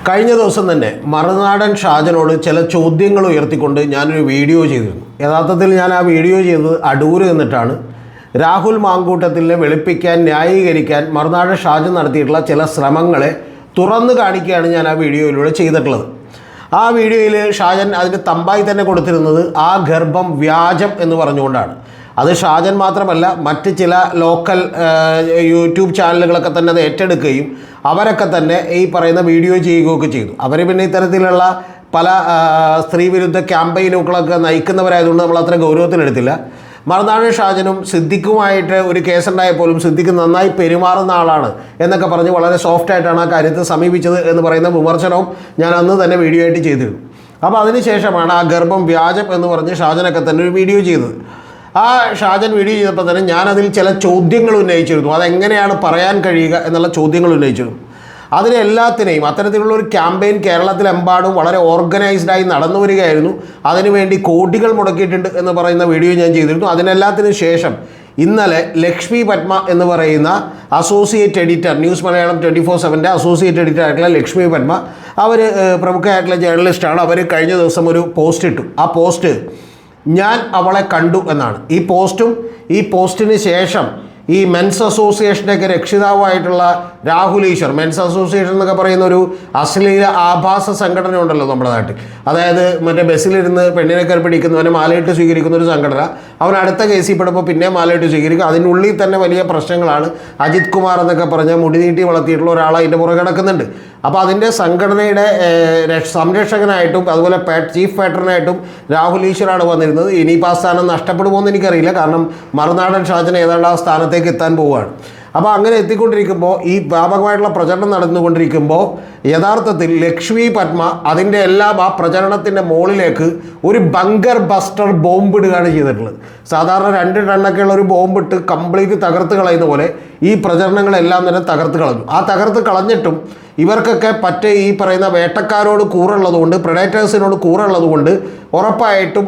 കഴിഞ്ഞ ദിവസം തന്നെ മറുനാടൻ ഷാജനോട് ചില ചോദ്യങ്ങൾ ഉയർത്തിക്കൊണ്ട് ഞാനൊരു വീഡിയോ ചെയ്തിരുന്നു. യഥാർത്ഥത്തിൽ ഞാൻ ആ വീഡിയോ ചെയ്തത് അടൂർ എന്നിട്ടാണ്. രാഹുൽ മാങ്കൂട്ടത്തിനെ വെളുപ്പിക്കാൻ, ന്യായീകരിക്കാൻ മറുനാടൻ ഷാജൻ നടത്തിയിട്ടുള്ള ചില ശ്രമങ്ങളെ തുറന്നു കാണിക്കുകയാണ് ഞാൻ ആ വീഡിയോയിലൂടെ ചെയ്തിട്ടുള്ളത്. ആ വീഡിയോയിൽ ഷാജൻ അതിൻ്റെ തമ്പായി തന്നെ കൊടുത്തിരുന്നത് ആ ഗർഭം വ്യാജം എന്ന് പറഞ്ഞുകൊണ്ടാണ്. അത് ഷാജൻ മാത്രമല്ല, മറ്റ് ചില ലോക്കൽ യൂട്യൂബ് ചാനലുകളൊക്കെ തന്നെ അത് ഏറ്റെടുക്കുകയും അവരൊക്കെ തന്നെ ഈ പറയുന്ന വീഡിയോ ചെയ്യുകയൊക്കെ ചെയ്തു. അവർ പിന്നെ ഇത്തരത്തിലുള്ള പല സ്ത്രീവിരുദ്ധ ക്യാമ്പയിനുകളൊക്കെ നയിക്കുന്നവരായതുകൊണ്ട് നമ്മൾ അത്ര ഗൗരവത്തിലെടുത്തില്ല. മറുനാടൻ ഷാജനും സിദ്ദിഖുമായിട്ട് ഒരു കേസുണ്ടായപ്പോലും സിദ്ദിഖ് നന്നായി പെരുമാറുന്ന ആളാണ് എന്നൊക്കെ പറഞ്ഞ് വളരെ സോഫ്റ്റായിട്ടാണ് ആ കാര്യത്തെ സമീപിച്ചത് എന്ന് പറയുന്ന വിമർശനവും ഞാൻ അന്ന് തന്നെ വീഡിയോ ആയിട്ട് ചെയ്തിരുന്നു. അപ്പോൾ അതിനുശേഷമാണ് ആ ഗർഭം വ്യാജം എന്ന് പറഞ്ഞ് ഷാജനൊക്കെ തന്നെ ഒരു വീഡിയോ ചെയ്തത്. ആ ഷാജൻ വീഡിയോ ചെയ്തപ്പോൾ തന്നെ ഞാനതിൽ ചില ചോദ്യങ്ങൾ ഉന്നയിച്ചിരുന്നു. അതെങ്ങനെയാണ് പറയാൻ കഴിയുക എന്നുള്ള ചോദ്യങ്ങൾ ഉന്നയിച്ചിരുന്നു. അതിനെല്ലാത്തിനെയും അത്തരത്തിലുള്ള ഒരു ക്യാമ്പയിൻ കേരളത്തിലെമ്പാടും വളരെ ഓർഗനൈസ്ഡായി നടന്നു വരികയായിരുന്നു. അതിനുവേണ്ടി കോടികൾ മുടക്കിയിട്ടുണ്ട് എന്ന് പറയുന്ന വീഡിയോ ഞാൻ ചെയ്തിരുന്നു. അതിനെല്ലാത്തിനും ശേഷം ഇന്നലെ ലക്ഷ്മി പത്മ എന്ന് പറയുന്ന associate editor, news Malayalam 24/7 associate editor ആയിട്ടുള്ള ലക്ഷ്മി പത്മ, അവർ പ്രമുഖയായിട്ടുള്ള ജേർണലിസ്റ്റാണ്. അവർ കഴിഞ്ഞ ദിവസം ഒരു പോസ്റ്റ് ഇട്ടു. ആ പോസ്റ്റ് ഞാൻ അവളെ കണ്ടു എന്നാണ്. ഈ പോസ്റ്റും ഈ പോസ്റ്റിന് ശേഷം ഈ മെൻസ് അസോസിയേഷൻ്റെയൊക്കെ രക്ഷിതാവായിട്ടുള്ള രാഹുൽ ഈശ്വർ, മെൻസ് അസോസിയേഷൻ എന്നൊക്കെ പറയുന്ന ഒരു അശ്ലീല ആഭാസ സംഘടന ഉണ്ടല്ലോ നമ്മുടെ നാട്ടിൽ. അതായത് മറ്റേ ബസ്സിലിരുന്ന് പെണ്ണിനെ കയറിപ്പിടിക്കുന്നവനെ മാലയിട്ട് സ്വീകരിക്കുന്ന ഒരു സംഘടന. അവൻ അടുത്ത കേസിൽ പെടുമ്പോൾ പിന്നെ മാലയിട്ട് സ്വീകരിക്കും. അതിനുള്ളിൽ തന്നെ വലിയ പ്രശ്നങ്ങളാണ്. അജിത് കുമാർ എന്നൊക്കെ പറഞ്ഞ മുടി നീട്ടി വളർത്തിയിട്ടുള്ള ഒരാൾ അതിൻ്റെ പുറകെ കിടക്കുന്നുണ്ട്. അപ്പോൾ അതിൻ്റെ സംഘടനയുടെ സംരക്ഷകനായിട്ടും അതുപോലെ ചീഫ് പാറ്റേണായിട്ടും രാഹുൽ ഈശ്വറാണ് വന്നിരുന്നത്. ഇനിയിപ്പോൾ ആ സ്ഥാനം നഷ്ടപ്പെടുമോ എന്ന് എനിക്കറിയില്ല. കാരണം മറുനാടൻ ഷാജൻ ഏതാണ്ട് ആ സ്ഥാനത്തേക്ക് എത്താൻ പോവുകയാണ്. അപ്പോൾ അങ്ങനെ എത്തിക്കൊണ്ടിരിക്കുമ്പോൾ, ഈ വ്യാപകമായിട്ടുള്ള പ്രചരണം നടന്നുകൊണ്ടിരിക്കുമ്പോൾ യഥാർത്ഥത്തിൽ ലക്ഷ്മി പത്മ അതിൻ്റെ എല്ലാം ആ പ്രചരണത്തിൻ്റെ മുകളിലേക്ക് ഒരു ബങ്കർ ബസ്റ്റർ ബോംബ് ഇടുകയാണ് ചെയ്തിട്ടുള്ളത്. സാധാരണ 2 ടണ്ണൊക്കെയുള്ള ഒരു ബോംബിട്ട് കംപ്ലീറ്റ് തകർത്ത് കളയുന്ന പോലെ ഈ പ്രചരണങ്ങളെല്ലാം തന്നെ തകർത്ത് കളഞ്ഞു. ആ തകർത്ത് കളഞ്ഞിട്ടും ഇവർക്കൊക്കെ പറ്റേ ഈ പറയുന്ന വേട്ടക്കാരോട് കൂറുള്ളതുകൊണ്ട്, പ്രെഡേറ്റേഴ്സിനോട് കൂറുള്ളതുകൊണ്ട് ഉറപ്പായിട്ടും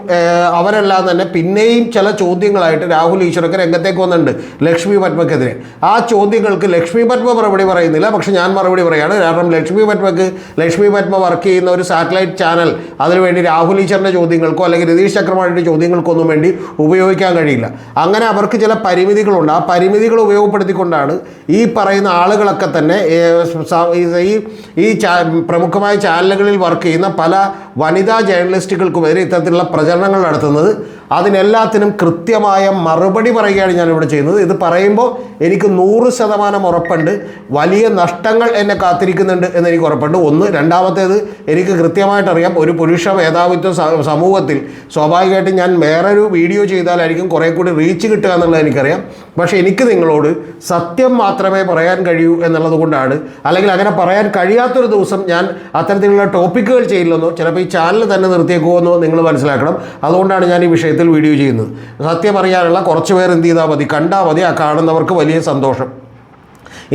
അവരെല്ലാം തന്നെ പിന്നെയും ചില ചോദ്യങ്ങളായിട്ട് രാഹുൽ ഈശ്വറൊക്കെ രംഗത്തേക്ക് വന്നിട്ടുണ്ട് ലക്ഷ്മി പത്മക്കെതിരെ. ആ ചോദ്യങ്ങൾക്ക് ലക്ഷ്മി പത്മ മറുപടി പറയുന്നില്ല, പക്ഷെ ഞാൻ മറുപടി പറയുകയാണ്. കാരണം ലക്ഷ്മി പത്മ വർക്ക് ചെയ്യുന്ന ഒരു സാറ്റലൈറ്റ് ചാനൽ അതിനുവേണ്ടി രാഹുൽ ഈശ്വറിൻ്റെ ചോദ്യങ്ങൾക്കോ അല്ലെങ്കിൽ രതീഷ് ചക്രവർത്തിയുടെ ചോദ്യങ്ങൾക്കോ ഒന്നും വേണ്ടി ഉപയോഗിക്കാൻ കഴിയില്ല. അങ്ങനെ അവർക്ക് ചില പരിമിതികളുണ്ട്. ആ പരിമിതികൾ ഉപയോഗപ്പെടുത്തിക്കൊണ്ടാണ് ഈ പറയുന്ന ആളുകളൊക്കെ തന്നെ ഈ പ്രമുഖമായ ചാനലുകളിൽ വർക്ക് ചെയ്യുന്ന പല വനിതാ ജേർണലിസ്റ്റുകൾക്കുമെതിരെ ഇത്തരത്തിലുള്ള പ്രചരണങ്ങൾ നടത്തുന്നത്. അതിനെല്ലാത്തിനും കൃത്യമായ മറുപടി പറയുകയാണ് ഞാനിവിടെ ചെയ്യുന്നത്. ഇത് പറയുമ്പോൾ എനിക്ക് 100% ഉറപ്പുണ്ട്. വലിയ നഷ്ടങ്ങൾ എന്നെ കാത്തിരിക്കുന്നുണ്ട് എന്നെനിക്ക് ഉറപ്പുണ്ട്. ഒന്ന്. രണ്ടാമത്തേത്, എനിക്ക് കൃത്യമായിട്ടറിയാം ഒരു പുരുഷ മേധാവിത്വ സമൂഹത്തിൽ സ്വാഭാവികമായിട്ടും ഞാൻ വേറൊരു വീഡിയോ ചെയ്താലായിരിക്കും കുറേ കൂടി റീച്ച് കിട്ടുക എന്നുള്ളത് എനിക്കറിയാം. പക്ഷേ എനിക്ക് നിങ്ങളോട് സത്യം മാത്രമേ പറയാൻ കഴിയൂ എന്നുള്ളത് കൊണ്ടാണ്. അല്ലെങ്കിൽ അങ്ങനെ പറയാൻ കഴിയാത്തൊരു ദിവസം ഞാൻ അത്തരത്തിലുള്ള ടോപ്പിക്കുകൾ ചെയ്യില്ലെന്നോ ചിലപ്പോൾ ഈ ചാനൽ തന്നെ നിർത്തിയേക്കുമെന്നോ നിങ്ങൾ മനസ്സിലാക്കണം. അതുകൊണ്ടാണ് ഞാൻ ഈ വിഷയത്തിൽ വീഡിയോ ചെയ്യുന്നത്. സത്യം അറിയാനുള്ള കുറച്ച് പേർ എന്ത് ചെയ്താൽ മതി, കണ്ടാൽ മതി. ആ കാണുന്നവർക്ക് വലിയ സന്തോഷം.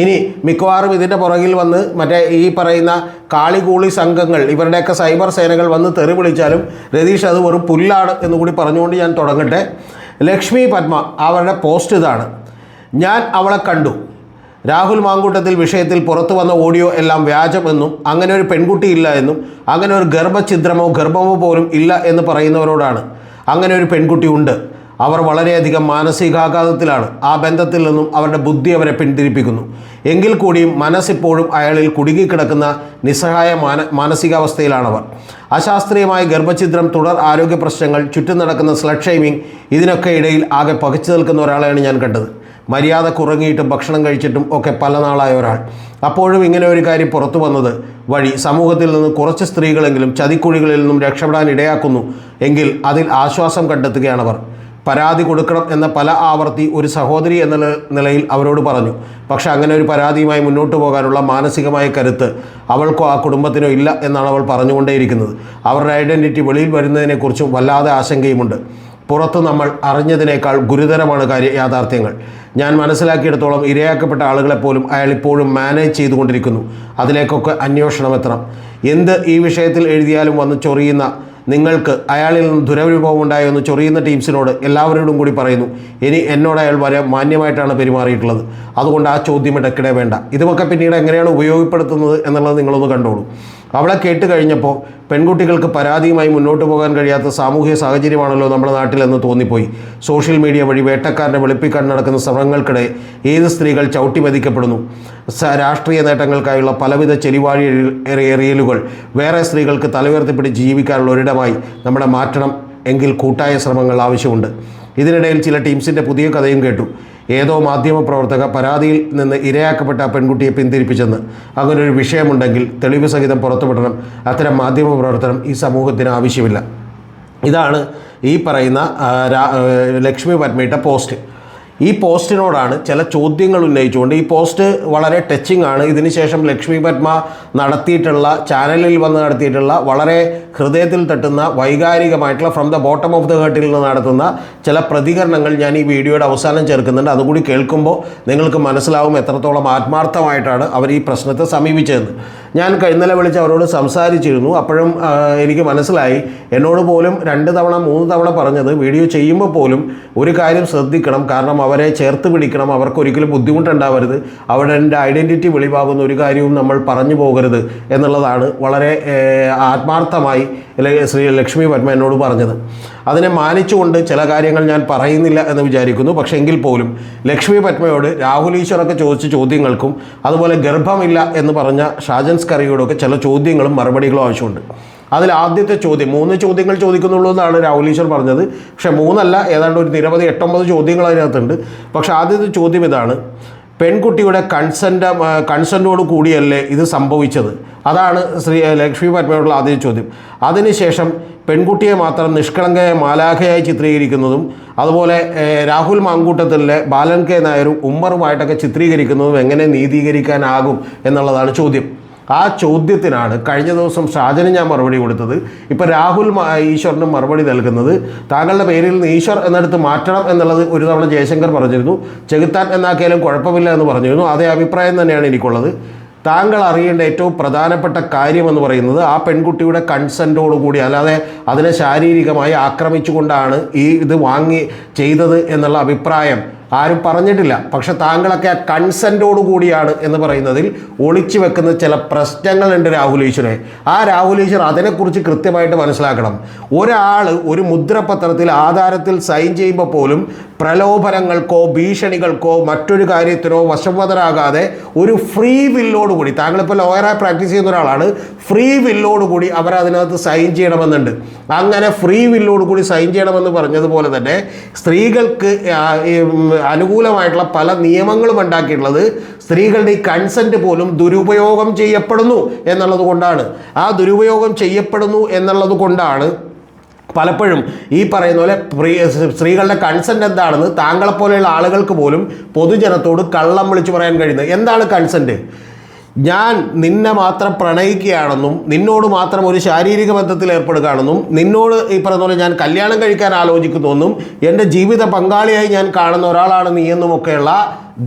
ഇനി മിക്കവാറും ഇതിൻ്റെ പുറകിൽ വന്ന് മറ്റേ ഈ പറയുന്ന കാളികൂളി സംഘങ്ങൾ, ഇവരുടെയൊക്കെ സൈബർ സേനകൾ വന്ന് തെറി വിളിച്ചാലും രതീഷ് അത് വെറും പുല്ലാണ് എന്നുകൂടി പറഞ്ഞുകൊണ്ട് ഞാൻ തുടങ്ങട്ടെ. ലക്ഷ്മി പത്മ അവരുടെ പോസ്റ്റ് ഇതാണ്: ഞാൻ അവളെ കണ്ടു. രാഹുൽ മാങ്കൂട്ടത്തിൽ വിഷയത്തിൽ പുറത്തു വന്ന ഓഡിയോ എല്ലാം വ്യാജമെന്നും അങ്ങനെ ഒരു പെൺകുട്ടിയില്ല എന്നും അങ്ങനെ ഒരു ഗർഭമോ പോലും ഇല്ല എന്ന് പറയുന്നവരോടാണ്. അങ്ങനെ ഒരു പെൺകുട്ടി ഉണ്ട്. അവർ വളരെയധികം മാനസികാഘാതത്തിലാണ്. ആ ബന്ധത്തിൽ നിന്നും അവരുടെ ബുദ്ധി അവരെ പിന്തിരിപ്പിക്കുന്നു. എങ്കിൽ കൂടിയും മനസ്സിപ്പോഴും അയാളിൽ കുടുങ്ങിക്കിടക്കുന്ന നിസ്സഹായ മാനസികാവസ്ഥയിലാണവർ. അശാസ്ത്രീയമായ ഗർഭഛിദ്രം, തുടർ ആരോഗ്യ പ്രശ്നങ്ങൾ, ചുറ്റും നടക്കുന്ന സ്ലട്ട് ഷെയ്മിങ്, ഇതിനൊക്കെ ഇടയിൽ ആകെ പകച്ചു നിൽക്കുന്ന ഒരാളെയാണ് ഞാൻ കണ്ടത്. മര്യാദ കുറങ്ങിയിട്ടും ഭക്ഷണം കഴിച്ചിട്ടും ഒക്കെ പല നാളായ ഒരാൾ. അപ്പോഴും ഇങ്ങനെ ഒരു കാര്യം പുറത്തു വന്നത് വഴി സമൂഹത്തിൽ നിന്ന് കുറച്ച് സ്ത്രീകളെങ്കിലും ചതിക്കുഴികളിൽ നിന്നും രക്ഷപ്പെടാൻ ഇടയാക്കുന്നു എങ്കിൽ അതിൽ ആശ്വാസം കണ്ടെത്തുകയാണവർ. പരാതി കൊടുക്കണം എന്ന പല ആവർത്തി ഒരു സഹോദരി എന്ന നിലയിൽ അവരോട് പറഞ്ഞു. പക്ഷേ അങ്ങനെ ഒരു പരാതിയുമായി മുന്നോട്ട് പോകാനുള്ള മാനസികമായ കരുത്ത് അവൾക്കോ ആ കുടുംബത്തിനോ ഇല്ല എന്നാണ് അവൾ പറഞ്ഞുകൊണ്ടേയിരിക്കുന്നത്. അവരുടെ ഐഡൻറ്റിറ്റി വെളിയിൽ വരുന്നതിനെക്കുറിച്ചും വല്ലാതെ ആശങ്കയുമുണ്ട്. പുറത്ത് നമ്മൾ അറിഞ്ഞതിനേക്കാൾ ഗുരുതരമാണ് യാഥാർത്ഥ്യങ്ങൾ. ഞാൻ മനസ്സിലാക്കിയിടത്തോളം ഇരയാക്കപ്പെട്ട ആളുകളെപ്പോലും അയാൾ ഇപ്പോഴും മാനേജ് ചെയ്തുകൊണ്ടിരിക്കുന്നു. അതിലേക്കൊക്കെ അന്വേഷണം എത്തണം. എന്ത് ഈ വിഷയത്തിൽ എഴുതിയാലും വന്ന് ചൊറിയുന്ന നിങ്ങൾക്ക് അയാളിൽ നിന്ന് ദുരനുഭവം ഉണ്ടായോ എന്ന് ചൊറിയുന്ന ടീംസിനോട് എല്ലാവരോടും കൂടി പറയുന്നു, ഇനി എന്നോട് അയാൾ വളരെ മാന്യമായിട്ടാണ് പെരുമാറിയിട്ടുള്ളത്. അതുകൊണ്ട് ആ ചോദ്യം ഇടയ്ക്കിടെ വേണ്ട. ഇതുമൊക്കെ പിന്നീട് എങ്ങനെയാണ് ഉപയോഗപ്പെടുത്തുന്നത് എന്നുള്ളത് നിങ്ങളൊന്ന് കണ്ടോളൂ. അവളെ കേട്ട് കഴിഞ്ഞപ്പോൾ പെൺകുട്ടികൾക്ക് പരാതിയുമായി മുന്നോട്ട് പോകാൻ കഴിയാത്ത സാമൂഹിക സാഹചര്യമാണല്ലോ നമ്മുടെ നാട്ടിലെന്ന് തോന്നിപ്പോയി. സോഷ്യൽ മീഡിയ വഴി വേട്ടക്കാരനെ വെളുപ്പിക്കാൻ നടക്കുന്ന ശ്രമങ്ങൾക്കിടെ ഏത് സ്ത്രീകൾ ചവിട്ടിമതിക്കപ്പെടുന്നു. രാഷ്ട്രീയ നേട്ടങ്ങൾക്കായുള്ള പലവിധ ചെലിവാഴി എറിയലുകൾ വേറെ സ്ത്രീകൾക്ക് തലയുയർത്തിപ്പിടിച്ച് ജീവിക്കാനുള്ള ഒരിടമായി നമ്മുടെ മാറ്റണം എങ്കിൽ കൂട്ടായ ശ്രമങ്ങൾ ആവശ്യമുണ്ട്. ഇതിനിടയിൽ ചില ടീംസിൻ്റെ പുതിയ കഥയും കേട്ടു. ഏതോ മാധ്യമപ്രവർത്തക പരാതിയിൽ നിന്ന് ഇരയാക്കപ്പെട്ട ആ പെൺകുട്ടിയെ പിന്തിരിപ്പിച്ചെന്ന്. അങ്ങനൊരു വിഷയമുണ്ടെങ്കിൽ തെളിവ് സഹിതം പുറത്തുവിടണം. അത്തരം മാധ്യമപ്രവർത്തനം ഈ സമൂഹത്തിന് ആവശ്യമില്ല. ഇതാണ് ഈ പറയുന്ന ലക്ഷ്മി പത്മയുടെ പോസ്റ്റ്. ഈ പോസ്റ്റിനോടാണ് ചില ചോദ്യങ്ങൾ ഉന്നയിച്ചുകൊണ്ട്, ഈ പോസ്റ്റ് വളരെ ടച്ചിങ് ആണ്. ഇതിനുശേഷം ലക്ഷ്മി പത്മ നടത്തിയിട്ടുള്ള, ചാനലിൽ വന്ന് നടത്തിയിട്ടുള്ള വളരെ ഹൃദയത്തിൽ തട്ടുന്ന വൈകാരികമായിട്ടുള്ള from the bottom of the ഹേർട്ടിൽ നിന്ന് നടത്തുന്ന ചില പ്രതികരണങ്ങൾ ഞാൻ ഈ വീഡിയോയുടെ അവസാനം ചേർക്കുന്നുണ്ട്. അതുകൂടി കേൾക്കുമ്പോൾ നിങ്ങൾക്ക് മനസ്സിലാവും എത്രത്തോളം ആത്മാർത്ഥമായിട്ടാണ് അവർ ഈ പ്രശ്നത്തെ സമീപിച്ചതെന്ന്. ഞാൻ ഇന്നലെ വിളിച്ച് അവരോട് സംസാരിച്ചിരുന്നു. അപ്പോഴും എനിക്ക് മനസ്സിലായി, എന്നോട് പോലും 2 തവണ 3 തവണ പറഞ്ഞത് വീഡിയോ ചെയ്യുമ്പോൾ പോലും ഒരു കാര്യം ശ്രദ്ധിക്കണം, കാരണം അവരെ ചേർത്ത് പിടിക്കണം, അവർക്കൊരിക്കലും ബുദ്ധിമുട്ടുണ്ടാവരുത്, അവരുടെ ഐഡൻറ്റിറ്റി വെളിവാകുന്ന ഒരു കാര്യവും നമ്മൾ പറഞ്ഞു പോകരുത് എന്നുള്ളതാണ് വളരെ ആത്മാർത്ഥമായി ശ്രീ ലക്ഷ്മി പത്മ എന്നോട് പറഞ്ഞത്. അതിനെ മാനിച്ചുകൊണ്ട് ചില കാര്യങ്ങൾ ഞാൻ പറയുന്നില്ല എന്ന് വിചാരിക്കുന്നു. പക്ഷേ എങ്കിൽ പോലും ലക്ഷ്മി പത്മയോട് രാഹുൽ ഈശ്വറൊക്കെ ചോദിച്ച ചോദ്യങ്ങൾക്കും അതുപോലെ ഗർഭമില്ല എന്ന് പറഞ്ഞ ഷാജൻ സ്കറിയോടൊക്കെ ചില ചോദ്യങ്ങളും മറുപടികളും ആവശ്യമുണ്ട്. അതിൽ ആദ്യത്തെ ചോദ്യം, 3 ചോദ്യങ്ങൾ ചോദിക്കുന്നുള്ളൂ എന്നാണ് രാഹുൽ ഈശ്വർ പറഞ്ഞത്. പക്ഷേ 3 അല്ല, ഏതാണ്ട് ഒരു നിരവധി 8-9 ചോദ്യങ്ങൾ അതിനകത്തുണ്ട്. പക്ഷേ ആദ്യത്തെ ചോദ്യം ഇതാണ്: പെൺകുട്ടിയുടെ കൺസെൻറ്റോട് കൂടിയല്ലേ ഇത് സംഭവിച്ചത്? അതാണ് ലക്ഷ്മി പത്മയോടുള്ള ആദ്യ ചോദ്യം. അതിനുശേഷം പെൺകുട്ടിയെ മാത്രം നിഷ്കളങ്കയായ മാലാഖയായി ചിത്രീകരിക്കുന്നതും അതുപോലെ രാഹുൽ മാങ്കൂട്ടത്തിലെ ബാലൻ കെ നായരും ഉമ്മറുമായിട്ടൊക്കെ ചിത്രീകരിക്കുന്നതും എങ്ങനെ നീതീകരിക്കാനാകും എന്നുള്ളതാണ് ചോദ്യം. ആ ചോദ്യത്തിനാണ് കഴിഞ്ഞ ദിവസം ഷാജന് ഞാൻ മറുപടി കൊടുത്തത്. ഇപ്പോൾ രാഹുൽ ഈശ്വറിനും മറുപടി നൽകുന്നത് താങ്കളുടെ പേരിൽ നിന്ന് ഈശ്വർ എന്നിടത്ത് മാറ്റണം എന്നുള്ളത് ഒരു തവണ ജയശങ്കർ പറഞ്ഞിരുന്നു. ചെകുത്താൻ എന്നാക്കിയാലും കുഴപ്പമില്ല എന്ന് പറഞ്ഞിരുന്നു. അതേ അഭിപ്രായം തന്നെയാണ് എനിക്കുള്ളത്. താങ്കൾ അറിയേണ്ട ഏറ്റവും പ്രധാനപ്പെട്ട കാര്യമെന്ന് പറയുന്നത് ആ പെൺകുട്ടിയുടെ കൺസെൻറ്റോടുകൂടി, അല്ലാതെ അതിനെ ശാരീരികമായി ആക്രമിച്ചുകൊണ്ടാണ് ഇത് വാങ്ങി ചെയ്തത് എന്നുള്ള അഭിപ്രായം ആരും പറഞ്ഞിട്ടില്ല. പക്ഷെ താങ്കളൊക്കെ ആ കൺസെൻറ്റോടു കൂടിയാണ് എന്ന് പറയുന്നതിൽ ഒളിച്ചു വെക്കുന്ന ചില പ്രശ്നങ്ങളുണ്ട് രാഹുൽ ഈശ്വരെ. ആ രാഹുൽ ഈശ്വർ അതിനെക്കുറിച്ച് കൃത്യമായിട്ട് മനസ്സിലാക്കണം. ഒരാൾ ഒരു മുദ്രപത്രത്തിൽ ആധാരത്തിൽ സൈൻ ചെയ്യുമ്പോൾ പോലും പ്രലോഭനങ്ങൾക്കോ ഭീഷണികൾക്കോ മറ്റൊരു കാര്യത്തിനോ വശംവദരാകാതെ ഒരു ഫ്രീ വില്ലോടുകൂടി, താങ്കളിപ്പോൾ ലോയറായി പ്രാക്ടീസ് ചെയ്യുന്ന ഒരാളാണ്, ഫ്രീ വില്ലോടുകൂടി അവരതിനകത്ത് സൈൻ ചെയ്യണമെന്നുണ്ട്. അങ്ങനെ ഫ്രീ വില്ലോടുകൂടി സൈൻ ചെയ്യണമെന്ന് പറഞ്ഞതുപോലെ തന്നെ സ്ത്രീകൾക്ക് അനുകൂലമായിട്ടുള്ള പല നിയമങ്ങളും ഉണ്ടാക്കിയിട്ടുള്ളത് സ്ത്രീകളുടെ ഈ കൺസെൻറ്റ് പോലും ദുരുപയോഗം ചെയ്യപ്പെടുന്നു എന്നുള്ളത് കൊണ്ടാണ്. ആ ദുരുപയോഗം ചെയ്യപ്പെടുന്നു എന്നുള്ളത് കൊണ്ടാണ് പലപ്പോഴും ഈ പറയുന്ന പോലെ സ്ത്രീകളുടെ കൺസെൻറ്റ് എന്താണെന്ന് താങ്കളെപ്പോലെയുള്ള ആളുകൾക്ക് പോലും പൊതുജനത്തോട് കള്ളം വിളിച്ചു പറയാൻ കഴിയുന്നത്. എന്താണ് കൺസെൻറ്റ്? ഞാൻ നിന്നെ മാത്രം പ്രണയിക്കുകയാണെന്നും നിന്നോട് മാത്രം ഒരു ശാരീരിക ബന്ധത്തിൽ ഏർപ്പെടുകയാണെന്നും നിന്നോട് ഈ പറയുന്ന പോലെ ഞാൻ കല്യാണം കഴിക്കാൻ ആലോചിക്കുന്നുവെന്നും എൻ്റെ ജീവിത പങ്കാളിയായി ഞാൻ കാണുന്ന ഒരാളാണ് നീ എന്നുമൊക്കെയുള്ള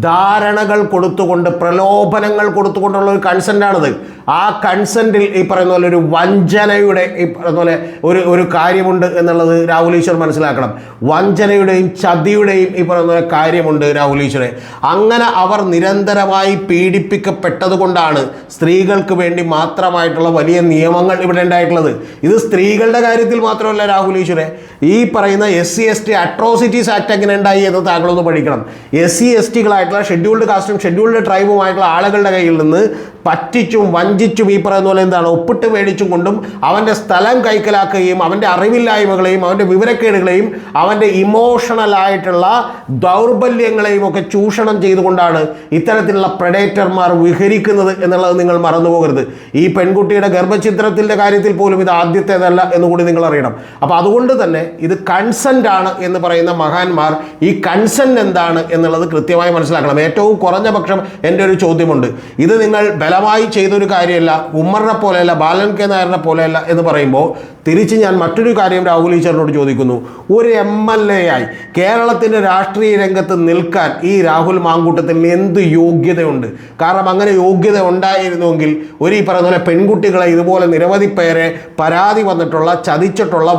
ധാരണകൾ കൊടുത്തുകൊണ്ട്, പ്രലോഭനങ്ങൾ കൊടുത്തുകൊണ്ടുള്ള ഒരു കൺസെൻറ്റാണിത്. ആ കൺസെൻറ്റിൽ ഈ പറയുന്ന പോലെ ഒരു വഞ്ചനയുടെ ഈ പറയുന്ന പോലെ ഒരു കാര്യമുണ്ട് എന്നുള്ളത് രാഹുൽ ഈശ്വർ മനസ്സിലാക്കണം. വഞ്ചനയുടെയും ചതിയുടെയും ഈ പറയുന്ന പോലെ കാര്യമുണ്ട് രാഹുൽ ഈശ്വരെ. അങ്ങനെ അവർ നിരന്തരമായി പീഡിപ്പിക്കപ്പെട്ടത് കൊണ്ടാണ് സ്ത്രീകൾക്ക് വേണ്ടി മാത്രമായിട്ടുള്ള വലിയ നിയമങ്ങൾ ഇവിടെ ഉണ്ടായിട്ടുള്ളത്. ഇത് സ്ത്രീകളുടെ കാര്യത്തിൽ മാത്രമല്ല രാഹുൽ ഈശ്വരെ, ഈ പറയുന്ന SC/ST അട്രോസിറ്റീസ് ആക്ട് എങ്ങനെ ഉണ്ടായി എന്ന് താങ്കളൊന്ന് പഠിക്കണം. SC/ST ഷെഡ്യൂൾഡ് കാസ്റ്റും ഷെഡ്യൂൾഡ് ട്രൈബുമായിട്ടുള്ള ആളുകളുടെ കയ്യിൽ നിന്ന് പറ്റിച്ചും വഞ്ചിച്ചും ഈ പറയുന്ന പോലെ എന്താണ് ഒപ്പിട്ട് മേടിച്ചും കൊണ്ടും അവൻ്റെ സ്ഥലം കൈക്കലാക്കുകയും അവൻ്റെ അറിവില്ലായ്മകളെയും അവൻ്റെ വിവരക്കേടുകളെയും അവൻ്റെ ഇമോഷണലായിട്ടുള്ള ദൗർബല്യങ്ങളെയും ഒക്കെ ചൂഷണം ചെയ്തുകൊണ്ടാണ് ഇത്തരത്തിലുള്ള പ്രഡേറ്റർമാർ വിഹരിക്കുന്നത് എന്നുള്ളത് നിങ്ങൾ മറന്നു പോകരുത്. ഈ പെൺകുട്ടിയുടെ ഗർഭചിത്രത്തിൻ്റെ കാര്യത്തിൽ പോലും ഇത് ആദ്യത്തേതല്ല എന്നുകൂടി നിങ്ങൾ അറിയണം. അപ്പോൾ അതുകൊണ്ട് തന്നെ ഇത് കൺസെൻ്റ് ആണ് എന്ന് പറയുന്ന മഹാന്മാർ ഈ കൺസെൻ്റ് എന്താണ് എന്നുള്ളത് കൃത്യമായി മനസ്സിലാക്കണം. ഏറ്റവും കുറഞ്ഞ പക്ഷം എൻ്റെ ഒരു ചോദ്യമുണ്ട്, ഇത് നിങ്ങൾ ബലമായി ചെയ്തൊരു കാര്യമല്ല, ഉമ്മറിനെ പോലെയല്ല, ബാലൻ കെ നായറിനെ പോലെയല്ല എന്ന് പറയുമ്പോൾ തിരിച്ച് ഞാൻ മറ്റൊരു കാര്യം രാഹുൽ ഈശ്വറിനോട് ചോദിക്കുന്നു. ഒരു MLA ആയി കേരളത്തിൻ്റെ രാഷ്ട്രീയ രംഗത്ത് നിൽക്കാൻ ഈ രാഹുൽ മാങ്കൂട്ടത്തിന് എന്ത് യോഗ്യതയുണ്ട്? കാരണം അങ്ങനെ യോഗ്യത ഉണ്ടായിരുന്നുവെങ്കിൽ ഈ പറയുന്ന പോലെ പെൺകുട്ടികളെ ഇതുപോലെ നിരവധി പേരെ പരാതി വന്നിട്ടുള്ള, ചതിച്ചിട്ടുള്ള,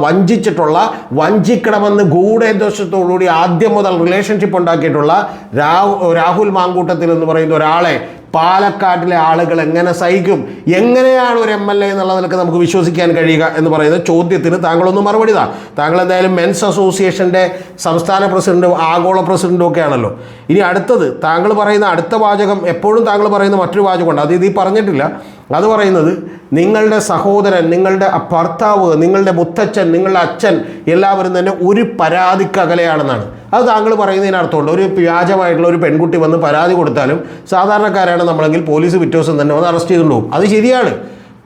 വഞ്ചിക്കണമെന്ന് ഗൂഢോദ്ദേശത്തോടുകൂടി ആദ്യം മുതൽ റിലേഷൻഷിപ്പ് ഉണ്ടാക്കിയിട്ടുള്ള രാഹുൽ മാങ്കൂട്ടത്തിൽ എന്ന് പറയുന്ന ഒരാളെ പാലക്കാട്ടിലെ ആളുകൾ എങ്ങനെ സഹിക്കും? എങ്ങനെയാണ് ഒരു MLA എന്നുള്ള നിലക്ക് നമുക്ക് വിശ്വസിക്കാൻ കഴിയുക എന്ന് പറയുന്ന ചോദ്യത്തിന് താങ്കളൊന്ന് മറുപടി താ. താങ്കൾ എന്തായാലും മെൻസ് അസോസിയേഷൻ്റെ സംസ്ഥാന പ്രസിഡന്റും ആഗോള പ്രസിഡന്റും ഒക്കെ ആണല്ലോ. ഇനി അടുത്തത് താങ്കൾ പറയുന്ന അടുത്ത വാചകം, എപ്പോഴും താങ്കൾ പറയുന്ന മറ്റൊരു വാചകമുണ്ട്, അത് ഇതിൽ പറഞ്ഞിട്ടില്ല. അത് പറയുന്നത് നിങ്ങളുടെ സഹോദരൻ, നിങ്ങളുടെ ഭർത്താവ്, നിങ്ങളുടെ മുത്തച്ഛൻ, നിങ്ങളുടെ അച്ഛൻ എല്ലാവരും തന്നെ ഒരു പരാതിക്കകലെയാണെന്നാണ്. അത് താങ്കൾ പറയുന്നതിന് അർത്ഥമുണ്ട്. ഒരു വ്യാജമായിട്ടുള്ള ഒരു പെൺകുട്ടി വന്ന് പരാതി കൊടുത്താലും സാധാരണക്കാരാണ് നമ്മളെങ്കിൽ പോലീസ് പിറ്റേ ദിവസം തന്നെ വന്ന് അറസ്റ്റ് ചെയ്തുകൊണ്ട് പോകും. അത് ശരിയാണ്.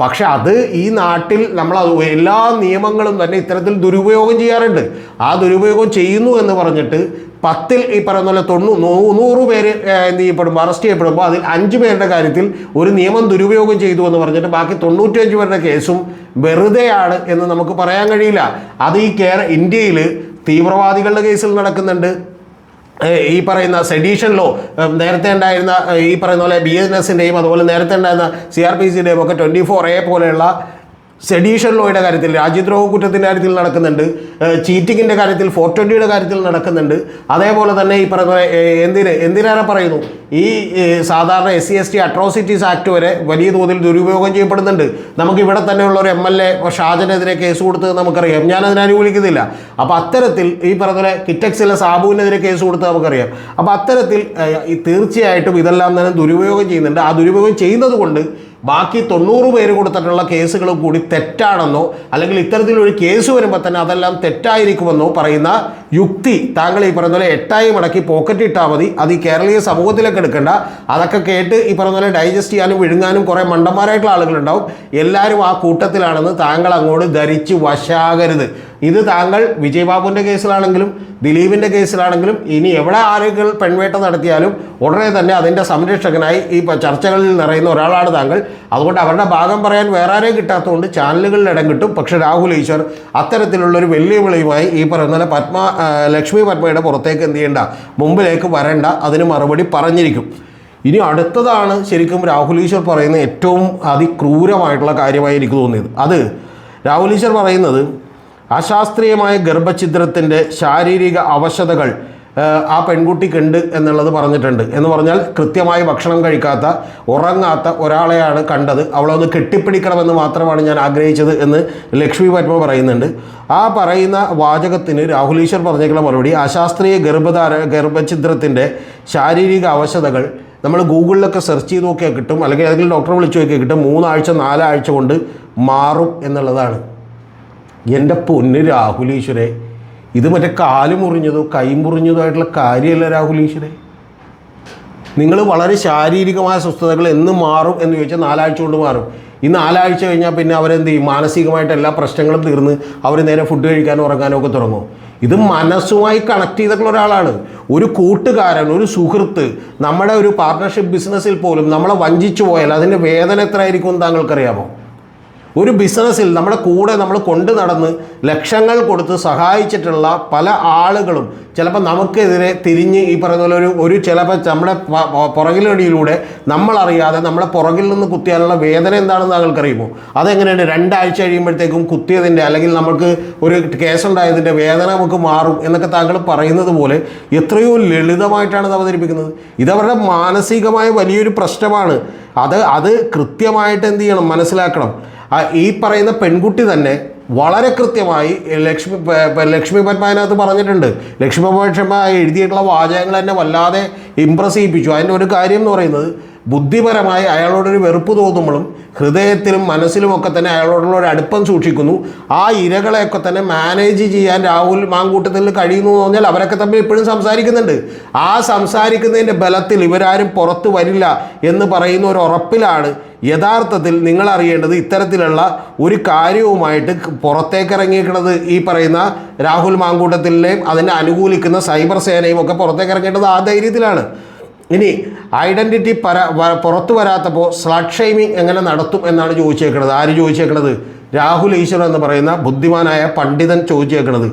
പക്ഷെ അത് ഈ നാട്ടിൽ നമ്മൾ എല്ലാ നിയമങ്ങളും തന്നെ ഇത്തരത്തിൽ ദുരുപയോഗം ചെയ്യാറുണ്ട്. ആ ദുരുപയോഗം ചെയ്യുന്നു എന്ന് പറഞ്ഞിട്ട് 10-ൽ ഈ പറയുന്ന പോലെ 100 പേര് എന്ത് ചെയ്യപ്പെടുമ്പോൾ, അറസ്റ്റ് ചെയ്യപ്പെടുമ്പോൾ അതിൽ 5 പേരുടെ കാര്യത്തിൽ ഒരു നിയമം ദുരുപയോഗം ചെയ്തു എന്ന് പറഞ്ഞിട്ട് ബാക്കി 95 പേരുടെ കേസും വെറുതെയാണ് എന്ന് നമുക്ക് പറയാൻ കഴിയില്ല. അത് ഈ ഇന്ത്യയിൽ തീവ്രവാദികളുടെ കേസിൽ നടക്കുന്നുണ്ട്. ഈ പറയുന്ന സെഡീഷൻ ലോ നേരത്തെ ഉണ്ടായിരുന്ന ഈ പറയുന്ന പോലെ BNSൻ്റെയും അതുപോലെ നേരത്തെ ഉണ്ടായിരുന്ന CRPCയുടെയും ഒക്കെ 24A പോലെയുള്ള സെഡീഷൻ ലോയുടെ കാര്യത്തിൽ, രാജ്യദ്രോഹ കുറ്റത്തിൻ്റെ കാര്യത്തിൽ നടക്കുന്നുണ്ട്. ചീറ്റിങ്ങിൻ്റെ കാര്യത്തിൽ 420യുടെ കാര്യത്തിൽ നടക്കുന്നുണ്ട്. അതേപോലെ തന്നെ ഈ പറയുന്ന എന്തിനേറെ പറയുന്നു, ഈ സാധാരണ SC/ST അട്രോസിറ്റീസ് ആക്ട് വരെ വലിയ തോതിൽ ദുരുപയോഗം ചെയ്യപ്പെടുന്നുണ്ട്. നമുക്കിവിടെ തന്നെയുള്ള ഒരു MLA ഷാജനെതിരെ കേസ് കൊടുത്തത് നമുക്കറിയാം. ഞാനതിനെ അനുകൂലിക്കുന്നില്ല. അപ്പോൾ അത്തരത്തിൽ ഈ പറഞ്ഞ പോലെ കിറ്റക്സിലെ സാബുവിനെതിരെ കേസ് കൊടുത്തത് നമുക്കറിയാം. അപ്പോൾ അത്തരത്തിൽ തീർച്ചയായിട്ടും ഇതെല്ലാം തന്നെ ദുരുപയോഗം ചെയ്യുന്നുണ്ട്. ആ ദുരുപയോഗം ചെയ്യുന്നത് കൊണ്ട് ബാക്കി 90 പേര് കൊടുത്തിട്ടുള്ള കേസുകൾ കൂടി തെറ്റാണെന്നോ അല്ലെങ്കിൽ ഇത്തരത്തിലൊരു കേസ് വരുമ്പോൾ തന്നെ അതെല്ലാം തെറ്റായിരിക്കുമെന്നോ പറയുന്ന യുക്തി താങ്കൾ ഈ പറയുന്ന പോലെ 8ആയി മടക്കി പോക്കറ്റ് ഇട്ടാൽ മതി. അത് ഈ കേരളീയ സമൂഹത്തിലേക്ക് എടുക്കേണ്ട. അതൊക്കെ കേട്ട് ഈ പറയുന്ന പോലെ ഡൈജസ്റ്റ് ചെയ്യാനും വിഴുങ്ങാനും കുറേ മണ്ടന്മാരായിട്ടുള്ള ആളുകളുണ്ടാവും. എല്ലാവരും ആ കൂട്ടത്തിലാണെന്ന് താങ്കൾ അങ്ങോട്ട് ധരിച്ച് വശാകരുത്. ഇത് താങ്കൾ വിജയബാബുവിൻ്റെ കേസിലാണെങ്കിലും ദിലീപിൻ്റെ കേസിലാണെങ്കിലും ഇനി എവിടെ ആളുകൾ പെൺവേട്ട നടത്തിയാലും ഉടനെ തന്നെ അതിൻ്റെ സംരക്ഷകനായി ഈ ചർച്ചകളിൽ നിറയുന്ന ഒരാളാണ് താങ്കൾ. അതുകൊണ്ട് അവരുടെ ഭാഗം പറയാൻ വേറെ ആരെയും കിട്ടാത്തതുകൊണ്ട് ചാനലുകളിൽ ഇടം കിട്ടും. പക്ഷേ രാഹുൽ ഈശ്വർ അത്തരത്തിലുള്ളൊരു വെല്ലുവിളിയുമായി ഈ പറയുന്ന ലക്ഷ്മി പത്മയുടെ പുറത്തേക്ക് എന്ത് ചെയ്യേണ്ട, മുമ്പിലേക്ക് വരേണ്ട, അതിന് മറുപടി പറഞ്ഞിരിക്കും. ഇനി അടുത്തതാണ് ശരിക്കും രാഹുൽ ഈശ്വർ പറയുന്ന ഏറ്റവും അതിക്രൂരമായിട്ടുള്ള കാര്യമായി എനിക്ക് തോന്നിയത്. അത് രാഹുൽ ഈശ്വർ പറയുന്നത് അശാസ്ത്രീയമായ ഗർഭഛിദ്രത്തിൻ്റെ ശാരീരിക അവശതകൾ ആ പെൺകുട്ടിക്കുണ്ട് എന്നുള്ളത് പറഞ്ഞിട്ടുണ്ട്. എന്ന് പറഞ്ഞാൽ കൃത്യമായി ഭക്ഷണം കഴിക്കാത്ത, ഉറങ്ങാത്ത ഒരാളെയാണ് കണ്ടത്. അവളൊന്ന് കെട്ടിപ്പിടിക്കണമെന്ന് മാത്രമാണ് ഞാൻ ആഗ്രഹിച്ചത് എന്ന് ലക്ഷ്മി പത്മ പറയുന്നുണ്ട്. ആ പറയുന്ന വാചകത്തിന് രാഹുൽ ഈശ്വർ പറഞ്ഞേക്കുള്ള മറുപടി, അശാസ്ത്രീയ ഗർഭഛിദ്രത്തിൻ്റെ ശാരീരിക അവശതകൾ നമ്മൾ ഗൂഗിളിലൊക്കെ സെർച്ച് ചെയ്ത് നോക്കിയാൽ കിട്ടും, അല്ലെങ്കിൽ ഏതെങ്കിലും ഡോക്ടറെ വിളിച്ച് നോക്കിയാൽ കിട്ടും. 3 ആഴ്ച 4 ആഴ്ച കൊണ്ട് മാറും എന്നുള്ളതാണ്. എൻ്റെ പൊന്ന് രാഹുൽ ഈശ്വരെ, ഇത് മറ്റേ കാല് മുറിഞ്ഞതോ കൈ മുറിഞ്ഞതോ ആയിട്ടുള്ള കാര്യമല്ല രാഹുൽ ഈശ്വരെ. നിങ്ങൾ വളരെ ശാരീരികമായ സ്വസ്ഥതകൾ എന്ന് മാറും എന്ന് ചോദിച്ചാൽ 4 ആഴ്ച കൊണ്ട് മാറും. ഈ 4 ആഴ്ച കഴിഞ്ഞാൽ പിന്നെ അവരെന്ത് ചെയ്യും? മാനസികമായിട്ട് എല്ലാ പ്രശ്നങ്ങളും തീർന്ന് അവർ നേരെ ഫുഡ് കഴിക്കാനും ഉറങ്ങാനും ഒക്കെ തുടങ്ങും. ഇത് മനസ്സുമായി കണക്ട് ചെയ്തിട്ടുള്ള ഒരാളാണ്. ഒരു കൂട്ടുകാരൻ, ഒരു സുഹൃത്ത് നമ്മുടെ ഒരു പാർട്ട്ണർഷിപ്പ് ബിസിനസ്സിൽ പോലും നമ്മളെ വഞ്ചിച്ചു പോയാൽ അതിൻ്റെ വേദന എത്ര ആയിരിക്കും എന്ന് താങ്കൾക്കറിയാമോ? ഒരു ബിസിനസ്സിൽ നമ്മുടെ കൂടെ നമ്മൾ കൊണ്ടു നടന്ന് ലക്ഷങ്ങൾ കൊടുത്ത് സഹായിച്ചിട്ടുള്ള പല ആളുകളും ചിലപ്പോൾ നമുക്കെതിരെ തിരിഞ്ഞ് ഈ പറയുന്ന പോലെ ഒരു ചിലപ്പോൾ നമ്മുടെ പുറകിലടിയിലൂടെ നമ്മളറിയാതെ നമ്മളെ പുറകിൽ നിന്ന് കുത്തിയാലുള്ള വേദന എന്താണെന്ന് താങ്കൾക്കറിയുമോ? അതെങ്ങനെയാണ് 2 ആഴ്ച കഴിയുമ്പോഴത്തേക്കും കുത്തിയതിൻ്റെ അല്ലെങ്കിൽ നമുക്ക് ഒരു കേസുണ്ടായതിൻ്റെ വേദന നമുക്ക് മാറും എന്നൊക്കെ താങ്കൾ പറയുന്നത് പോലെ എത്രയോ ലളിതമായിട്ടാണ് ഇത് അവതരിപ്പിക്കുന്നത്. ഇതവരുടെ മാനസികമായ വലിയൊരു പ്രശ്നമാണ്. അത് കൃത്യമായിട്ട് എന്ത് ചെയ്യണം, മനസ്സിലാക്കണം. ഈ പറയുന്ന പെൺകുട്ടി തന്നെ വളരെ കൃത്യമായി ലക്ഷ്മി പത്മനകത്ത് പറഞ്ഞിട്ടുണ്ട്. ലക്ഷ്മി പത്മ എഴുതിയിട്ടുള്ള വാചകങ്ങൾ തന്നെ വല്ലാതെ ഇംപ്രസ് ചെയ്യിപ്പിച്ചു. അതിൻ്റെ ഒരു കാര്യം എന്ന് പറയുന്നത്, ബുദ്ധിപരമായി അയാളോടൊരു വെറുപ്പ് തോന്നുമ്പോഴും ഹൃദയത്തിലും മനസ്സിലുമൊക്കെ തന്നെ അയാളോടുള്ള ഒരു അടുപ്പം സൂക്ഷിക്കുന്നു. ആ ഇരകളെയൊക്കെ തന്നെ മാനേജ് ചെയ്യാൻ രാഹുൽ മാങ്കൂട്ടത്തിൽ കഴിയുന്നു എന്ന് പറഞ്ഞാൽ അവരൊക്കെ തമ്മിൽ ഇപ്പോഴും സംസാരിക്കുന്നുണ്ട്. ആ സംസാരിക്കുന്നതിൻ്റെ ബലത്തിൽ ഇവരാരും പുറത്തു വരില്ല എന്ന് പറയുന്ന ഒരു ഉറപ്പിലാണ് യഥാർത്ഥത്തിൽ നിങ്ങൾ അറിയേണ്ടത്. ഇത്തരത്തിലുള്ള ഒരു കാര്യവുമായിട്ട് പുറത്തേക്ക് ഇറങ്ങിയിരിക്കുന്നത് ഈ പറയുന്ന രാഹുൽ മാങ്കൂട്ടത്തിലെയും അതിനെ അനുകൂലിക്കുന്ന സൈബർ സേനയും ഒക്കെ പുറത്തേക്ക് ഇറങ്ങേണ്ടത് ആ ധൈര്യത്തിലാണ്. ഇനി ഐഡൻറ്റിറ്റി പുറത്തു വരാത്തപ്പോൾ സ്ലട്ട് ഷെയ്മിങ് എങ്ങനെ നടത്തും എന്നാണ് ചോദിച്ചേക്കുന്നത്. ആര് ചോദിച്ചേക്കുന്നത്? രാഹുൽ ഈശ്വർ എന്ന് പറയുന്ന ബുദ്ധിമാനായ പണ്ഡിതൻ ചോദിച്ചേക്കുന്നത്.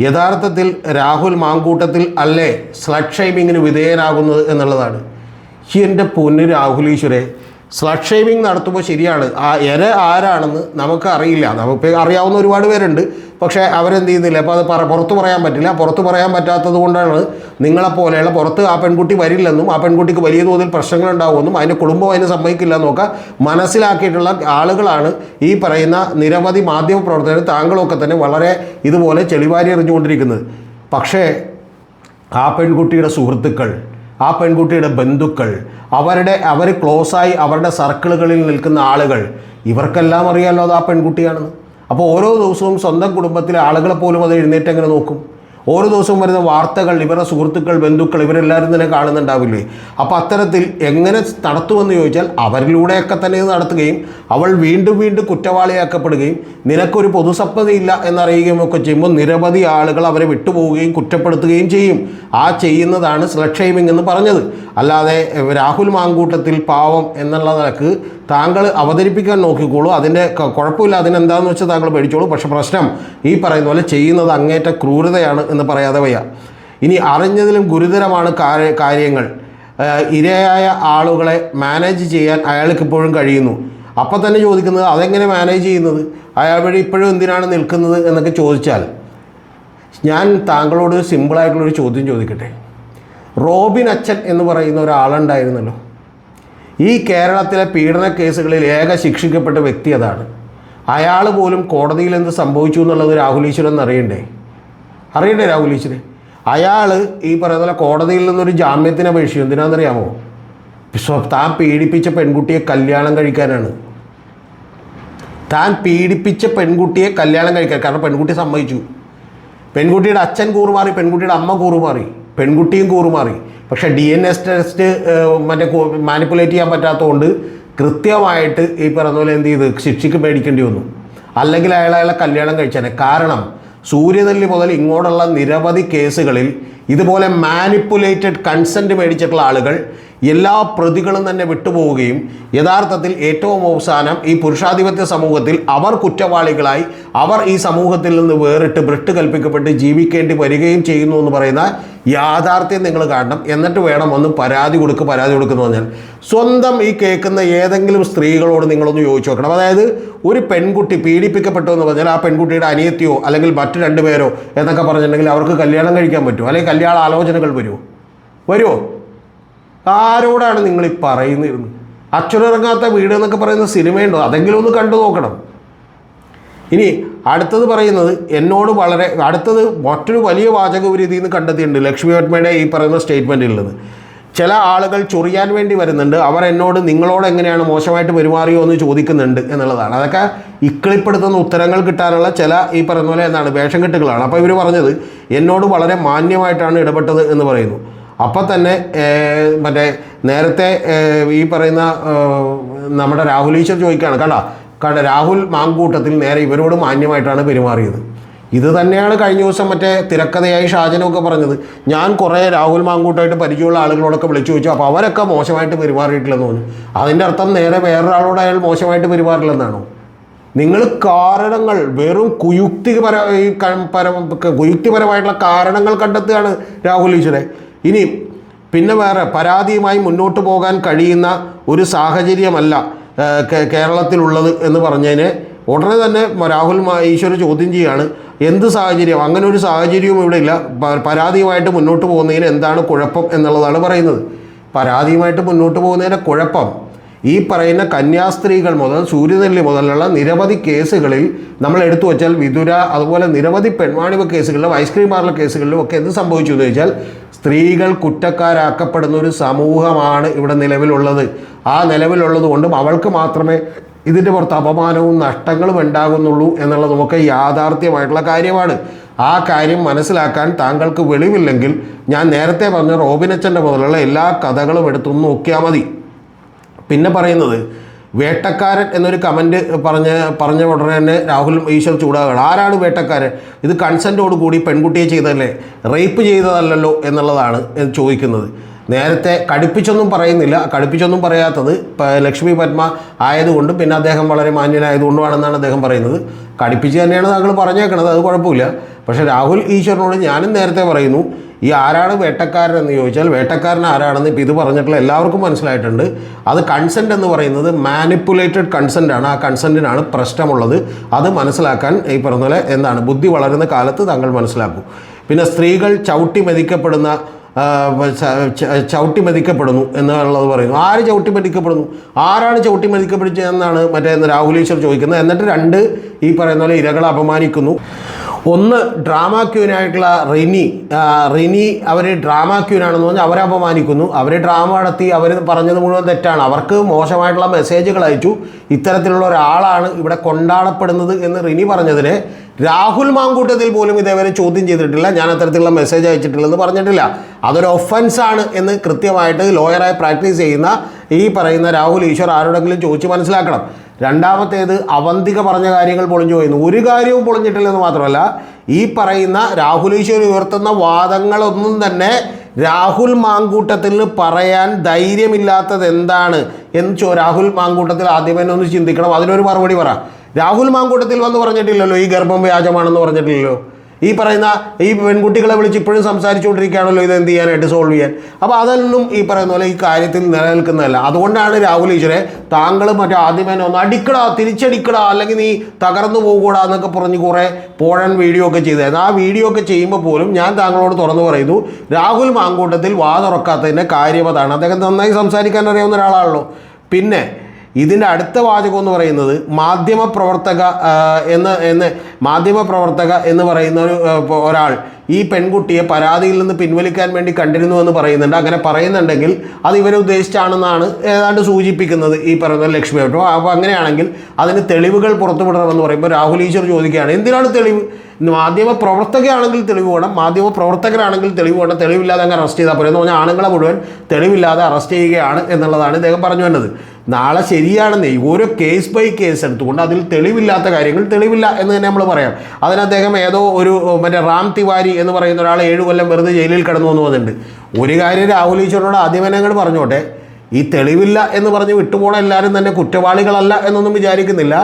യഥാർത്ഥത്തിൽ രാഹുൽ മാങ്കൂട്ടത്തിൽ അല്ലേ സ്ലട്ട് ഷെയ്മിങ്ങിന് വിധേയനാകുന്നത് എന്നുള്ളതാണ്. എൻ്റെ പൊന്ന് രാഹുൽ ഈശ്വരെ, സ്ലട്ട് ഷേമിങ് നടത്തുമ്പോൾ ശരിയാണ്, ആ ഇര ആരാണെന്ന് നമുക്ക് അറിയില്ല. നമുക്ക് അറിയാവുന്ന ഒരുപാട് പേരുണ്ട്, പക്ഷേ അവരെന്ത് ചെയ്യുന്നില്ല. അപ്പോൾ അത് പുറത്ത് പറയാൻ പറ്റില്ല. പുറത്ത് പറയാൻ പറ്റാത്തത് കൊണ്ടാണ് നിങ്ങളെപ്പോലെയുള്ള പുറത്ത് ആ പെൺകുട്ടി വരില്ലെന്നും ആ പെൺകുട്ടിക്ക് വലിയ തോതിൽ പ്രശ്നങ്ങളുണ്ടാവുമെന്നും അതിൻ്റെ കുടുംബം അതിന് സമ്മതിക്കില്ല എന്നൊക്കെ മനസ്സിലാക്കിയിട്ടുള്ള ആളുകളാണ് ഈ പറയുന്ന നിരവധി മാധ്യമ പ്രവർത്തകർ, താങ്കളൊക്കെ തന്നെ വളരെ ഇതുപോലെ ചെളിവാരി എറിഞ്ഞുകൊണ്ടിരിക്കുന്നത്. പക്ഷേ ആ പെൺകുട്ടിയുടെ സുഹൃത്തുക്കൾ, ആ പെൺകുട്ടിയുടെ ബന്ധുക്കൾ, അവർ ക്ലോസായി അവരുടെ സർക്കിളുകളിൽ നിൽക്കുന്ന ആളുകൾ, ഇവർക്കെല്ലാം അറിയാമല്ലോ അത് ആ പെൺകുട്ടിയാണെന്ന്. അപ്പോൾ ഓരോ ദിവസവും സ്വന്തം കുടുംബത്തിലെ ആളുകളെ പോലും അത് എഴുന്നേറ്റ് എങ്ങനെ നോക്കും? ഓരോ ദിവസവും വരുന്ന വാർത്തകൾ ഇവരുടെ സുഹൃത്തുക്കൾ, ബന്ധുക്കൾ, ഇവരെല്ലാവരും തന്നെ കാണുന്നുണ്ടാവില്ലേ? അപ്പോൾ അത്തരത്തിൽ എങ്ങനെ നടത്തുമെന്ന് ചോദിച്ചാൽ അവരിലൂടെയൊക്കെ തന്നെ ഇത് നടത്തുകയും അവൾ വീണ്ടും വീണ്ടും കുറ്റവാളിയാക്കപ്പെടുകയും നിനക്കൊരു പൊതുസപ്പതിയില്ല എന്നറിയുകയും ഒക്കെ ചെയ്യുമ്പോൾ നിരവധി ആളുകൾ അവരെ വിട്ടുപോവുകയും കുറ്റപ്പെടുത്തുകയും ചെയ്യും. ആ ചെയ്യുന്നതാണ് സ്ലട്ട് ഷെയ്മിംഗ് എന്ന് പറഞ്ഞത്. അല്ലാതെ രാഹുൽ മാങ്കൂട്ടത്തിൽ പാവം എന്നുള്ള നിലക്ക് താങ്കൾ അവതരിപ്പിക്കാൻ നോക്കിക്കോളൂ, അതിൻ്റെ കുഴപ്പമില്ല, അതിനെന്താണെന്ന് വെച്ചാൽ താങ്കൾ പേടിച്ചോളൂ. പക്ഷേ പ്രശ്നം ഈ പറയുന്ന പോലെ ചെയ്യുന്നത് അങ്ങേറ്റ ക്രൂരതയാണ് എന്ന് പറയാതെ വയ്യ. ഇനി അറിഞ്ഞതിലും ഗുരുതരമാണ് കാര്യങ്ങൾ. ഇരയായ ആളുകളെ മാനേജ് ചെയ്യാൻ അയാൾക്ക് ഇപ്പോഴും കഴിയുന്നു. അപ്പം തന്നെ ചോദിക്കുന്നത് അതെങ്ങനെ മാനേജ് ചെയ്യുന്നത്, അയാൾ വഴി ഇപ്പോഴും എന്തിനാണ് നിൽക്കുന്നത് എന്നൊക്കെ ചോദിച്ചാൽ ഞാൻ താങ്കളോട് സിമ്പിളായിട്ടുള്ളൊരു ചോദ്യം ചോദിക്കട്ടെ. റോബിൻ അച്ഛൻ എന്ന് പറയുന്ന ഒരാളുണ്ടായിരുന്നല്ലോ, ഈ കേരളത്തിലെ പീഡന കേസുകളിൽ ഏക ശിക്ഷിക്കപ്പെട്ട വ്യക്തി അതാണ്. അയാൾ പോലും കോടതിയിൽ എന്ത് സംഭവിച്ചു എന്നുള്ളത് രാഹുൽ ഈശ്വരൻ അറിയണ്ടേ രാഹുൽ ഈശ്വരൻ? അയാൾ ഈ പറയുന്ന പോലെ കോടതിയിൽ നിന്നൊരു ജാമ്യത്തിന് അപേക്ഷിച്ചു. എന്തിനാണെന്നറിയാമോ? താൻ പീഡിപ്പിച്ച പെൺകുട്ടിയെ കല്യാണം കഴിക്കാനാണ്. താൻ പീഡിപ്പിച്ച പെൺകുട്ടിയെ കല്യാണം കഴിക്കാൻ, കാരണം പെൺകുട്ടി സമ്മതിച്ചു. പെൺകുട്ടിയുടെ അച്ഛൻ കൂറുമാറി, പെൺകുട്ടിയുടെ അമ്മ കൂറുമാറി, പെൺകുട്ടിയും കൂറുമാറി. പക്ഷേ DNA ടെസ്റ്റ് മാനിപ്പുലേറ്റ് ചെയ്യാൻ പറ്റാത്തതുകൊണ്ട് കൃത്യമായിട്ട് ഈ പറയുന്ന പോലെ എന്ത് ചെയ്ത് ശിക്ഷയ്ക്ക് മേടിക്കേണ്ടി വന്നു. അല്ലെങ്കിൽ അയാളെ കല്യാണം കഴിച്ചാൽ. കാരണം സൂര്യനെല്ലി മുതൽ ഇങ്ങോട്ടുള്ള നിരവധി കേസുകളിൽ ഇതുപോലെ മാനിപ്പുലേറ്റഡ് കൺസെൻറ്റ് മേടിച്ചിട്ടുള്ള ആളുകൾ എല്ലാ പ്രതികളും തന്നെ വിട്ടുപോവുകയും യഥാർത്ഥത്തിൽ ഏറ്റവും അവസാനം ഈ പുരുഷാധിപത്യ സമൂഹത്തിൽ അവർ കുറ്റവാളികളായി അവർ ഈ സമൂഹത്തിൽ നിന്ന് വേറിട്ട് ബ്രിട്ട് കൽപ്പിക്കപ്പെട്ട് ജീവിക്കേണ്ടി വരികയും ചെയ്യുന്നു എന്ന് പറയുന്ന യാഥാർത്ഥ്യം നിങ്ങൾ കാണണം. എന്നിട്ട് വേണം ഒന്ന് പരാതി കൊടുക്കുന്നു പറഞ്ഞാൽ സ്വന്തം ഈ കേൾക്കുന്ന ഏതെങ്കിലും സ്ത്രീകളോട് നിങ്ങളൊന്ന് ചോദിച്ചു നോക്കണം. അതായത് ഒരു പെൺകുട്ടി പീഡിപ്പിക്കപ്പെട്ടു എന്ന് പറഞ്ഞാൽ ആ പെൺകുട്ടിയുടെ അനിയത്തിയോ അല്ലെങ്കിൽ മറ്റു രണ്ടുപേരോ എന്നൊക്കെ പറഞ്ഞിട്ടുണ്ടെങ്കിൽ അവർക്ക് കല്യാണം കഴിക്കാൻ പറ്റുമോ? അല്ലെങ്കിൽ കല്യാണ ആലോചനകൾ വരുമോ? ആരോടാണ് നിങ്ങൾ ഈ പറയുന്നത്? അച്ഛനിറങ്ങാത്ത വീട് എന്നൊക്കെ പറയുന്ന സിനിമയുണ്ടോ? അതെങ്കിലും ഒന്ന് കണ്ടു നോക്കണം. ഇനി അടുത്തത് പറയുന്നത് എന്നോട് വളരെ അടുത്തത് മറ്റൊരു വലിയ വാചകവിരീതി എന്ന് കണ്ടെത്തിയിട്ടുണ്ട് ലക്ഷ്മി പത്മയുടെ ഈ പറയുന്ന സ്റ്റേറ്റ്മെൻറ്റിലുള്ളത്. ചില ആളുകൾ ചൊറിയാൻ വേണ്ടി വരുന്നുണ്ട്, അവർ എന്നോട് നിങ്ങളോട് എങ്ങനെയാണ് മോശമായിട്ട് പെരുമാറിയോ എന്ന് ചോദിക്കുന്നുണ്ട് എന്നുള്ളതാണ്. അതൊക്കെ ഇക്കിളിപ്പെടുത്തുന്ന ഉത്തരങ്ങൾ കിട്ടാനുള്ള ചില ഈ പറയുന്ന പോലെ എന്താണ് വേഷം കെട്ടുകളാണ്. അപ്പോൾ ഇവർ പറഞ്ഞത് എന്നോട് വളരെ മാന്യമായിട്ടാണ് ഇടപെട്ടത് എന്ന് പറയുന്നു. അപ്പം തന്നെ നേരത്തെ ഈ പറയുന്ന നമ്മുടെ രാഹുൽ ഈശ്വർ ചോദിക്കുകയാണ്, കണ്ട രാഹുൽ മാങ്കൂട്ടത്തിൽ നേരെ ഇവരോട് മാന്യമായിട്ടാണ് പെരുമാറിയത്. ഇത് തന്നെയാണ് കഴിഞ്ഞ ദിവസം തിരക്കഥയായി ഷാജനൊക്കെ പറഞ്ഞത്. ഞാൻ കുറേ രാഹുൽ മാങ്കൂട്ടമായിട്ട് പരിചയമുള്ള ആളുകളോടൊക്കെ വിളിച്ചു ചോദിച്ചു, അപ്പോൾ അവരൊക്കെ മോശമായിട്ട് പെരുമാറിയിട്ടില്ലെന്ന് പറഞ്ഞു. അതിൻ്റെ അർത്ഥം നേരെ വേറൊരാളോട് അയാൾ മോശമായിട്ട് പെരുമാറില്ലെന്നാണോ? നിങ്ങൾ കാരണങ്ങൾ വെറും കുയുക്തിപരമായിട്ടുള്ള കാരണങ്ങൾ കണ്ടെത്തുകയാണ് രാഹുൽ ഈശ്വരെ. ഇനി പിന്നെ വേറെ പരാതിയുമായി മുന്നോട്ട് പോകാൻ കഴിയുന്ന ഒരു സാഹചര്യമല്ല കേരളത്തിലുള്ളത് എന്ന് പറഞ്ഞതിന് ഉടനെ തന്നെ രാഹുൽ ഈശ്വർ ചോദ്യം ചെയ്യുകയാണ്, എന്ത് സാഹചര്യം? അങ്ങനെ ഒരു സാഹചര്യവും ഇവിടെ ഇല്ല. പരാതിയുമായിട്ട് മുന്നോട്ട് പോകുന്നതിന് എന്താണ് കുഴപ്പം എന്നുള്ളതാണ് പറയുന്നത്. പരാതിയുമായിട്ട് മുന്നോട്ട് പോകുന്നതിൻ്റെ കുഴപ്പം ഈ പറയുന്ന കന്യാസ്ത്രീകൾ മുതൽ സൂര്യനെല്ലി മുതലുള്ള നിരവധി കേസുകളിൽ നമ്മൾ എടുത്തു വച്ചാൽ വിതുര, അതുപോലെ നിരവധി പെൺവാണിഭ കേസുകളിലും ഐസ്ക്രീം പാർലർ കേസുകളിലും ഒക്കെ എന്ത് സംഭവിച്ചു എന്ന് ചോദിച്ചാൽ സ്ത്രീകൾ കുറ്റക്കാരാക്കപ്പെടുന്ന ഒരു സമൂഹമാണ് ഇവിടെ നിലവിലുള്ളത്. ആ നിലവിലുള്ളത് കൊണ്ടും അവൾക്ക് മാത്രമേ ഇതിൻ്റെ പുറത്ത് അപമാനവും നഷ്ടങ്ങളും ഉണ്ടാകുന്നുള്ളൂ എന്നുള്ളത് നമുക്ക് യാഥാർത്ഥ്യമായിട്ടുള്ള കാര്യമാണ്. ആ കാര്യം മനസ്സിലാക്കാൻ താങ്കൾക്ക് വെളിവില്ലെങ്കിൽ ഞാൻ നേരത്തെ പറഞ്ഞ റോബിനച്ചൻ്റെ മുതലുള്ള എല്ലാ കഥകളും എടുത്തൊന്ന് നോക്കിയാൽ മതി. പിന്നെ പറയുന്നത് വേട്ടക്കാരൻ എന്നൊരു കമൻറ്റ് പറഞ്ഞ ഉടനെ തന്നെ രാഹുൽ ഈശ്വർ ചൂടാകുകയാണ്. ആരാണ് വേട്ടക്കാരൻ? ഇത് കൺസെൻറ്റോട് കൂടി പെൺകുട്ടിയെ ചെയ്തതല്ലേ, റേപ്പ് ചെയ്തതല്ലല്ലോ എന്നുള്ളതാണ് ചോദിക്കുന്നത്. നേരത്തെ കടുപ്പിച്ചൊന്നും പറയുന്നില്ല. കടുപ്പിച്ചൊന്നും പറയാത്തത് ലക്ഷ്മി പത്മ ആയതുകൊണ്ടും പിന്നെ അദ്ദേഹം വളരെ മാന്യനായതുകൊണ്ടുമാണെന്നാണ് അദ്ദേഹം പറയുന്നത്. കടുപ്പിച്ച് തന്നെയാണ് താങ്കൾ പറഞ്ഞേക്കണത്, അത് കുഴപ്പമില്ല. പക്ഷേ രാഹുൽ ഈശ്വറിനോട് ഞാനും നേരത്തെ പറയുന്നു, ഈ ആരാണ് വേട്ടക്കാരൻ എന്ന് ചോദിച്ചാൽ വേട്ടക്കാരൻ ആരാണെന്ന് ഇപ്പോൾ ഇത് പറഞ്ഞിട്ടുള്ള എല്ലാവർക്കും മനസ്സിലായിട്ടുണ്ട്. അത് കൺസെൻറ്റ് എന്ന് പറയുന്നത് മാനിപ്പുലേറ്റഡ് കൺസെൻറ്റാണ്. ആ കൺസെൻറ്റിനാണ് പ്രശ്നമുള്ളത്. അത് മനസ്സിലാക്കാൻ ഈ പറഞ്ഞ പോലെ എന്താണ് ബുദ്ധി വളരുന്ന കാലത്ത് താങ്കൾ മനസ്സിലാക്കൂ. പിന്നെ സ്ത്രീകൾ ചവിട്ടി മെതിക്കപ്പെടുന്നു എന്നുള്ളത് പറയുന്നു. ആര് ചവിട്ടി മെതിക്കപ്പെടുന്നു? ആരാണ് ചവിട്ടി മെതിക്കപ്പെടുന്നതെന്നാണ് രാഹുൽ ഈശ്വർ ചോദിക്കുന്നത്. എന്നിട്ട് രണ്ട് ഈ പറയുന്ന പോലെ ഇരകളെ അപമാനിക്കുന്നു. ഒന്ന് ഡ്രാമ ക്യൂനായിട്ടുള്ള റിനി അവർ ഡ്രാമ ക്യൂനാണെന്ന് പറഞ്ഞാൽ അവരെ അപമാനിക്കുന്നു. അവർ ഡ്രാമ നടത്തി, അവർ പറഞ്ഞത് മുഴുവൻ തെറ്റാണ്. അവർക്ക് മോശമായിട്ടുള്ള മെസ്സേജുകൾ അയച്ചു. ഇത്തരത്തിലുള്ള ഒരാളാണ് ഇവിടെ കൊണ്ടാടപ്പെടുന്നത് എന്ന് റിനി പറഞ്ഞതിനെ രാഹുൽ മാങ്കൂട്ടത്തിൽ പോലും ഇതേവരെ ചോദ്യം ചെയ്തിട്ടില്ല. ഞാൻ അത്തരത്തിലുള്ള മെസ്സേജ് അയച്ചിട്ടില്ലെന്ന് പറഞ്ഞിട്ടില്ല. അതൊരു ഒഫൻസാണ് എന്ന് കൃത്യമായിട്ട് ലോയറായി പ്രാക്ടീസ് ചെയ്യുന്ന ഈ പറയുന്ന രാഹുൽ ഈശ്വർ ആരോടെങ്കിലും ചോദിച്ച് മനസ്സിലാക്കണം. രണ്ടാമത്തേത് അവന്തിക പറഞ്ഞ കാര്യങ്ങൾ പൊളിഞ്ഞു പോയിരുന്നു. ഒരു കാര്യവും പൊളിഞ്ഞിട്ടില്ലെന്ന് മാത്രമല്ല, ഈ പറയുന്ന രാഹുൽ ഈശ്വർ ഉയർത്തുന്ന വാദങ്ങളൊന്നും തന്നെ രാഹുൽ മാങ്കൂട്ടത്തിന് പറയാൻ ധൈര്യമില്ലാത്തത് എന്താണ് എന്ന് രാഹുൽ മാങ്കൂട്ടത്തിൽ ആദ്യമേ ഒന്ന് ചിന്തിക്കണം. അതിനൊരു മറുപടി പറ. രാഹുൽ മാങ്കൂട്ടത്തിൽ വന്ന് പറഞ്ഞിട്ടില്ലല്ലോ ഈ ഗർഭം വ്യാജമാണെന്ന് പറഞ്ഞിട്ടില്ലല്ലോ. ഈ പറയുന്ന ഈ പെൺകുട്ടികളെ വിളിച്ച് ഇപ്പോഴും സംസാരിച്ചുകൊണ്ടിരിക്കുകയാണല്ലോ ഇത് എന്ത് ചെയ്യാനായിട്ട് സോൾവ് ചെയ്യാൻ. അപ്പോൾ അതൊന്നും ഈ പറയുന്ന പോലെ ഈ കാര്യത്തിൽ നിലനിൽക്കുന്നതല്ല. അതുകൊണ്ടാണ് രാഹുൽ ഈശ്വരെ താങ്കൾ മറ്റേ ആദ്യമേ ഒന്ന് അടിക്കടാ, തിരിച്ചടിക്കടാ, അല്ലെങ്കിൽ നീ തകർന്നു പോകൂടാ എന്നൊക്കെ പറഞ്ഞ് കുറേ പോഴൻ വീഡിയോ ഒക്കെ ചെയ്തായിരുന്നു. ആ വീഡിയോ ഒക്കെ ചെയ്യുമ്പോൾ പോലും ഞാൻ താങ്കളോട് തുറന്നു പറയുന്നു, രാഹുൽ മാങ്കൂട്ടത്തിൽ വാ തുറക്കാത്തതിൻ്റെ കാര്യം അതാണ്. അദ്ദേഹം നന്നായി സംസാരിക്കാൻ അറിയാവുന്ന ഒരാളാണല്ലോ. പിന്നെ ഇതിൻ്റെ അടുത്ത വാചകം എന്ന് പറയുന്നത് മാധ്യമപ്രവർത്തക എന്ന് പറയുന്ന ഒരാൾ ഈ പെൺകുട്ടിയെ പരാതിയിൽ നിന്ന് പിൻവലിക്കാൻ വേണ്ടി കണ്ടിരുന്നു എന്ന് പറയുന്നുണ്ട്. അങ്ങനെ പറയുന്നുണ്ടെങ്കിൽ അത് ഇവരെ ഉദ്ദേശിച്ചാണെന്നാണ് ഏതാണ്ട് സൂചിപ്പിക്കുന്നത് ഈ പറയുന്ന ലക്ഷ്മി. അപ്പോൾ അങ്ങനെയാണെങ്കിൽ അതിന് തെളിവുകൾ പുറത്തുവിടണമെന്ന് പറയുമ്പോൾ രാഹുൽ ഈശ്വർ ചോദിക്കുകയാണ്, എന്തിനാണ് തെളിവ്? മാധ്യമപ്രവർത്തകയാണെങ്കിൽ തെളിവ് വേണം, മാധ്യമപ്രവർത്തകരാണെങ്കിൽ തെളിവ് വേണം. തെളിവില്ലാതെ അങ്ങ് അറസ്റ്റ് ചെയ്താൽ പോരെന്ന് പറഞ്ഞാൽ ആണുങ്ങളെ മുഴുവൻ തെളിവില്ലാതെ അറസ്റ്റ് ചെയ്യുകയാണ് എന്നുള്ളതാണ് ഇദ്ദേഹം പറഞ്ഞു വന്നത്. നാളെ ശരിയാണെന്നേ ഓരോ കേസ് ബൈ കേസ് എടുത്തുകൊണ്ട് അതിൽ തെളിവില്ലാത്ത കാര്യങ്ങൾ തെളിവില്ല എന്ന് തന്നെ നമ്മൾ പറയാം. അതിന് അദ്ദേഹം ഏതോ ഒരു റാം തിവാരി എന്ന് പറയുന്ന ഒരാൾ 7 കൊല്ലം വെറുതെ ജയിലിൽ കിടന്നു എന്ന് പറഞ്ഞിട്ടുണ്ട്. ഒരു കാര്യം രാഹുൽ ഈശ്വറിനോട് ആദ്യമേ ഞങ്ങൾ പറഞ്ഞോട്ടെ, ഈ തെളിവില്ല എന്ന് പറഞ്ഞ് വിട്ടുപോണ എല്ലാവരും തന്നെ കുറ്റവാളികളല്ല എന്നൊന്നും വിചാരിക്കുന്നില്ല.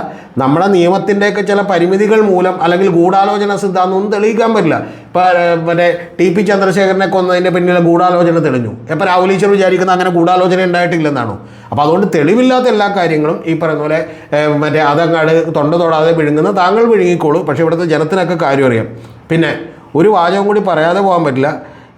നമ്മുടെ നിയമത്തിൻ്റെയൊക്കെ ചില പരിമിതികൾ മൂലം അല്ലെങ്കിൽ ഗൂഢാലോചന സിദ്ധാന്തമൊന്നും തെളിയിക്കാൻ പറ്റില്ല. ഇപ്പോൾ TP ചന്ദ്രശേഖരനെ കൊന്നതിൻ്റെ പിന്നിലെ ഗൂഢാലോചന തെളിഞ്ഞു. ഇപ്പോൾ രാഹുൽ ഈശ്വർ വിചാരിക്കുന്ന അങ്ങനെ ഗൂഢാലോചന ഉണ്ടായിട്ടില്ലെന്നാണോ? അപ്പോൾ അതുകൊണ്ട് തെളിവില്ലാത്ത എല്ലാ കാര്യങ്ങളും ഈ പറയുന്ന പോലെ അതങ്ങാട് തൊണ്ട തൊടാതെ വിഴുങ്ങുന്ന താങ്കൾ വിഴുങ്ങിക്കോളൂ. പക്ഷേ ഇവിടുത്തെ ജനത്തിനൊക്കെ കാര്യം അറിയാം. പിന്നെ ഒരു വാചകം കൂടി പറയാതെ പോകാൻ പറ്റില്ല.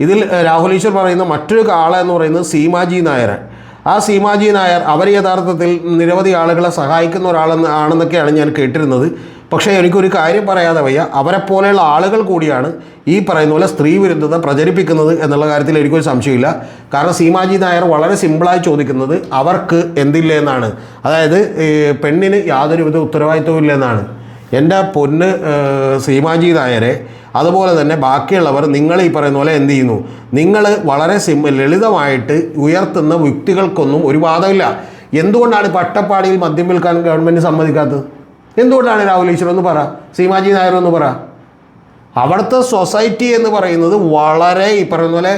ഇതിൽ രാഹുൽ ഈശ്വർ പറയുന്ന മറ്റൊരു ആളെന്ന് പറയുന്നത് സീമാജി നായരാണ്. ആ സീമാജി നായർ അവർ യഥാർത്ഥത്തിൽ നിരവധി ആളുകളെ സഹായിക്കുന്ന ആണെന്നൊക്കെയാണ് ഞാൻ കേട്ടിരുന്നത്. പക്ഷേ എനിക്കൊരു കാര്യം പറയാതെ വയ്യ, അവരെപ്പോലെയുള്ള ആളുകൾ കൂടിയാണ് ഈ പറയുന്ന പോലെ സ്ത്രീ വിരുദ്ധത പ്രചരിപ്പിക്കുന്നത് എന്നുള്ള കാര്യത്തിൽ എനിക്കൊരു സംശയമില്ല. കാരണം സീമാജി നായർ വളരെ സിമ്പിളായി ചോദിക്കുന്നത് അവർക്ക് എന്തില്ല എന്നാണ്. അതായത് പെണ്ണിന് യാതൊരുവിധ ഉത്തരവാദിത്വവും ഇല്ലെന്നാണ്. എൻ്റെ പൊന്ന് സീമാജി നായരെ, അതുപോലെ തന്നെ ബാക്കിയുള്ളവർ നിങ്ങൾ ഈ പറയുന്ന പോലെ എന്ത് ചെയ്യുന്നു? നിങ്ങൾ വളരെ ലളിതമായിട്ട് ഉയർത്തുന്ന യുക്തികൾക്കൊന്നും ഒരു വാദമില്ല. എന്തുകൊണ്ടാണ് പട്ടപ്പാടിയിൽ മദ്യം വിൽക്കാൻ ഗവൺമെൻറ് സമ്മതിക്കാത്തത്? എന്തുകൊണ്ടാണ് രാഹുൽ ഈശ്വർ ഒന്ന് പറ, സീമാജി നായർ ഒന്ന് പറ. അവിടുത്തെ സൊസൈറ്റി എന്ന് പറയുന്നത് വളരെ ഈ പറയുന്ന പോലെ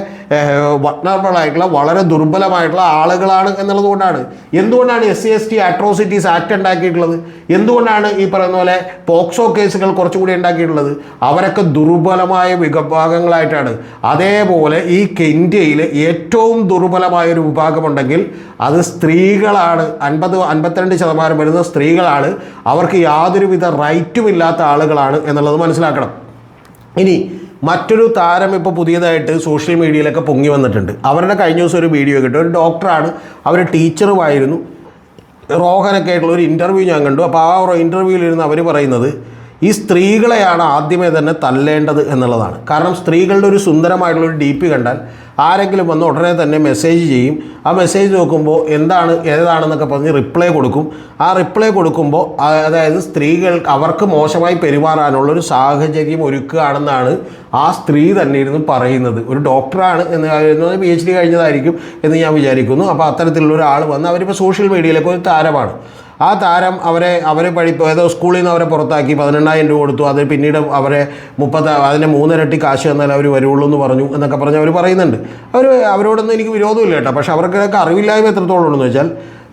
വൾനറബിളായിട്ടുള്ള വളരെ ദുർബലമായിട്ടുള്ള ആളുകളാണ് എന്നുള്ളത് കൊണ്ടാണ്. എന്തുകൊണ്ടാണ് SC/ST അട്രോസിറ്റീസ് ആക്ട് ഉണ്ടാക്കിയിട്ടുള്ളത്? എന്തുകൊണ്ടാണ് ഈ പറയുന്ന പോലെ പോക്സോ കേസുകൾ കുറച്ചുകൂടി ഉണ്ടാക്കിയിട്ടുള്ളത്? അവരൊക്കെ ദുർബലമായ വിഭാഗങ്ങളായിട്ടാണ്. അതേപോലെ ഈ ഇന്ത്യയിൽ ഏറ്റവും ദുർബലമായൊരു വിഭാഗമുണ്ടെങ്കിൽ അത് സ്ത്രീകളാണ്. 52% വരുന്ന സ്ത്രീകളാണ്. അവർക്ക് യാതൊരുവിധ റൈറ്റും ഇല്ലാത്ത ആളുകളാണ് എന്നുള്ളത് മനസ്സിലാക്കണം. ഇനി മറ്റൊരു താരം ഇപ്പോൾ പുതിയതായിട്ട് സോഷ്യൽ മീഡിയയിലൊക്കെ പൊങ്ങി വന്നിട്ടുണ്ട്. അവരുടെ കഴിഞ്ഞ ദിവസം ഒരു വീഡിയോ കിട്ടും. ഒരു ഡോക്ടറാണ്, അവർ ടീച്ചറുമായിരുന്നു. റോഹനൊക്കെ ആയിട്ടുള്ള ഒരു ഇൻ്റർവ്യൂ ഞാൻ കണ്ടു. അപ്പോൾ ആ ഇൻ്റർവ്യൂവിലിരുന്ന് അവർ പറയുന്നത് ഈ സ്ത്രീകളെയാണ് ആദ്യമേ തന്നെ തല്ലേണ്ടത് എന്നുള്ളതാണ്. കാരണം സ്ത്രീകളുടെ ഒരു സുന്ദരമായിട്ടുള്ളൊരു DP കണ്ടാൽ ആരെങ്കിലും വന്ന് ഉടനെ തന്നെ മെസ്സേജ് ചെയ്യും. ആ മെസ്സേജ് നോക്കുമ്പോൾ ഏതാണെന്നൊക്കെ പറഞ്ഞ് റിപ്ലൈ കൊടുക്കും. ആ റിപ്ലൈ കൊടുക്കുമ്പോൾ അതായത് സ്ത്രീകൾ അവർക്ക് മോശമായി പെരുമാറാനുള്ളൊരു സാഹചര്യം ഒരുക്കുകയാണെന്നാണ് ആ സ്ത്രീ തന്നെ ഇരുന്ന് പറയുന്നത്. ഒരു ഡോക്ടറാണ് എന്ന് PhD കഴിഞ്ഞതായിരിക്കും എന്ന് ഞാൻ വിചാരിക്കുന്നു. അപ്പോൾ അത്തരത്തിലുള്ള ഒരാൾ വന്ന് അവരിപ്പോൾ സോഷ്യൽ മീഡിയയിലൊക്കെ ഒരു താരമാണ്. ആ താരം അവർ ഏതോ സ്കൂളിൽ നിന്ന് അവരെ പുറത്താക്കി 12,000 രൂപ കൊടുത്തു, അത് പിന്നീട് അവരെ അതിൻ്റെ 3 ഇരട്ടി കാശ് തന്നാൽ അവർ വരുള്ളൂ എന്ന് പറഞ്ഞു എന്നൊക്കെ പറഞ്ഞ് അവർ പറയുന്നുണ്ട്. അവരോടൊന്നും എനിക്ക് വിരോധമില്ല കേട്ടോ. പക്ഷെ അവർക്കൊക്കെ അറിവില്ലായ്മ എത്രത്തോളം ഉണ്ടെന്ന് വെച്ചാൽ,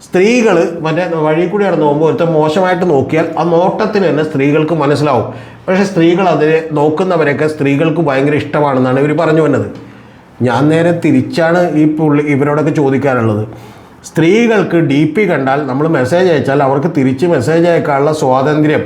സ്ത്രീകൾ മറ്റേ വഴി കൂടി നടന്നു പോകുമ്പോൾ ഒരുത്തം മോശമായിട്ട് നോക്കിയാൽ ആ നോട്ടത്തിന് തന്നെ സ്ത്രീകൾക്ക് മനസ്സിലാവും. പക്ഷേ സ്ത്രീകൾ അതിനെ നോക്കുന്നവരൊക്കെ സ്ത്രീകൾക്ക് ഭയങ്കര ഇഷ്ടമാണെന്നാണ് ഇവർ പറഞ്ഞു വന്നത്. ഞാൻ നേരെ തിരിച്ചാണ് ഇവരോടൊക്കെ ചോദിക്കാനുള്ളത്. സ്ത്രീകൾക്ക് DP കണ്ടാൽ നമ്മൾ മെസ്സേജ് അയച്ചാൽ അവർക്ക് തിരിച്ച് മെസ്സേജ് അയക്കാനുള്ള സ്വാതന്ത്ര്യം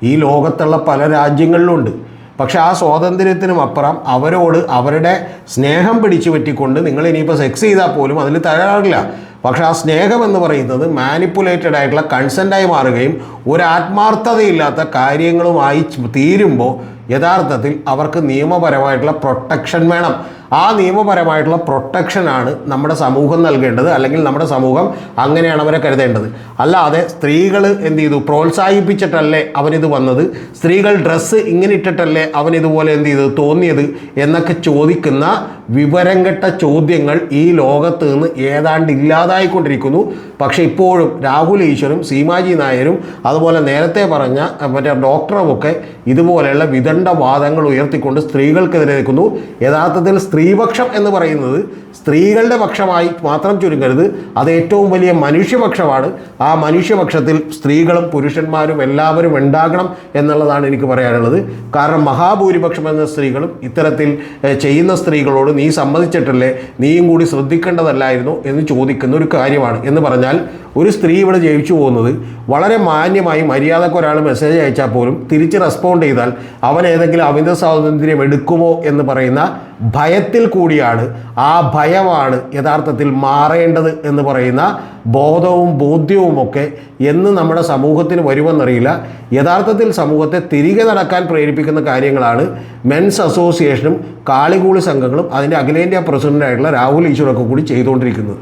ഈ ലോകത്തുള്ള പല രാജ്യങ്ങളിലുണ്ട്. പക്ഷെ ആ സ്വാതന്ത്ര്യത്തിനും അപ്പുറം അവരോട് അവരുടെ സ്നേഹം പിടിച്ചു പറ്റിക്കൊണ്ട് നിങ്ങൾ ഇനിയിപ്പോൾ സെക്സ് ചെയ്താൽ പോലും അതിൽ തയ്യാറാകില്ല. പക്ഷേ ആ സ്നേഹം എന്ന് പറയുന്നത് മാനിപ്പുലേറ്റഡ് ആയിട്ടുള്ള കൺസെൻറ്റായി മാറുകയും ഒരു ആത്മാർത്ഥതയില്ലാത്ത കാര്യങ്ങളുമായി തീരുമ്പോൾ യഥാർത്ഥത്തിൽ അവർക്ക് നിയമപരമായിട്ടുള്ള പ്രൊട്ടക്ഷൻ വേണം. ആ നിയമപരമായിട്ടുള്ള പ്രൊട്ടക്ഷനാണ് നമ്മുടെ സമൂഹം നൽകേണ്ടത്, അല്ലെങ്കിൽ നമ്മുടെ സമൂഹം അങ്ങനെയാണ് അവരെ കരുതേണ്ടത്. അല്ലാതെ സ്ത്രീകൾ എന്ത് ചെയ്തു, പ്രോത്സാഹിപ്പിച്ചിട്ടല്ലേ അവനിത് വന്നത്, സ്ത്രീകൾ ഡ്രസ്സ് ഇങ്ങനെ ഇട്ടിട്ടല്ലേ അവനിതുപോലെ എന്ത് ചെയ്തു തോന്നിയത് എന്നൊക്കെ ചോദിക്കുന്ന വിവരം കെട്ട ചോദ്യങ്ങൾ ഈ ലോകത്ത് നിന്ന് ഏതാണ്ട് ഇല്ലാതായിക്കൊണ്ടിരിക്കുന്നു. പക്ഷേ ഇപ്പോഴും രാഹുൽ ഈശ്വറും സീമാജി നായരും അതുപോലെ നേരത്തെ പറഞ്ഞ മറ്റേ ഡോക്ടറുമൊക്കെ ഇതുപോലെയുള്ള വിദണ്ഡവാദങ്ങൾ ഉയർത്തിക്കൊണ്ട് സ്ത്രീകൾക്കെതിരെ നിൽക്കുന്നു. യഥാർത്ഥത്തിൽ സ്ത്രീപക്ഷം എന്ന് പറയുന്നത് സ്ത്രീകളുടെ പക്ഷമായി മാത്രം ചുരുങ്ങരുത്, അത് ഏറ്റവും വലിയ മനുഷ്യപക്ഷമാണ്. ആ മനുഷ്യപക്ഷത്തിൽ സ്ത്രീകളും പുരുഷന്മാരും എല്ലാവരും ഉണ്ടാകണം എന്നുള്ളതാണ് എനിക്ക് പറയാനുള്ളത്. കാരണം മഹാഭൂരിപക്ഷം എന്ന സ്ത്രീകളും ഇത്തരത്തിൽ ചെയ്യുന്ന സ്ത്രീകളോട് നീ സമ്മതിച്ചിട്ടല്ലേ, നീയും കൂടി ശ്രദ്ധിക്കേണ്ടതല്ലായിരുന്നു എന്ന് ചോദിക്കുന്ന ഒരു കാര്യമാണ്. എന്ന് പറഞ്ഞാൽ ഒരു സ്ത്രീ ഇവിടെ ജയിച്ചു പോകുന്നത് വളരെ മാന്യമായി മര്യാദക്ക് ഒരാൾ മെസ്സേജ് അയച്ചാൽ പോലും തിരിച്ച് റെസ്പോണ്ട് ചെയ്താൽ അവൻ ഏതെങ്കിലും അമിത സ്വാതന്ത്ര്യം എടുക്കുമോ എന്ന് പറയുന്ന ഭയത്തിൽ കൂടിയാണ്. ആ ഭയമാണ് യഥാർത്ഥത്തിൽ മാറേണ്ടത് എന്ന് പറയുന്ന ബോധവും ബോധ്യവുമൊക്കെ എന്ന് നമ്മുടെ സമൂഹത്തിന് വരുമെന്നറിയില്ല. യഥാർത്ഥത്തിൽ സമൂഹത്തെ തിരികെ നടക്കാൻ പ്രേരിപ്പിക്കുന്ന കാര്യങ്ങളാണ് മെൻസ് അസോസിയേഷനും കാളികൂളി സംഘങ്ങളും അതിൻ്റെ അഖിലേന്ത്യാ പ്രസിഡൻ്റായിട്ടുള്ള രാഹുൽ ഈശ്വറൊക്കെ കൂടി ചെയ്തുകൊണ്ടിരിക്കുന്നത്.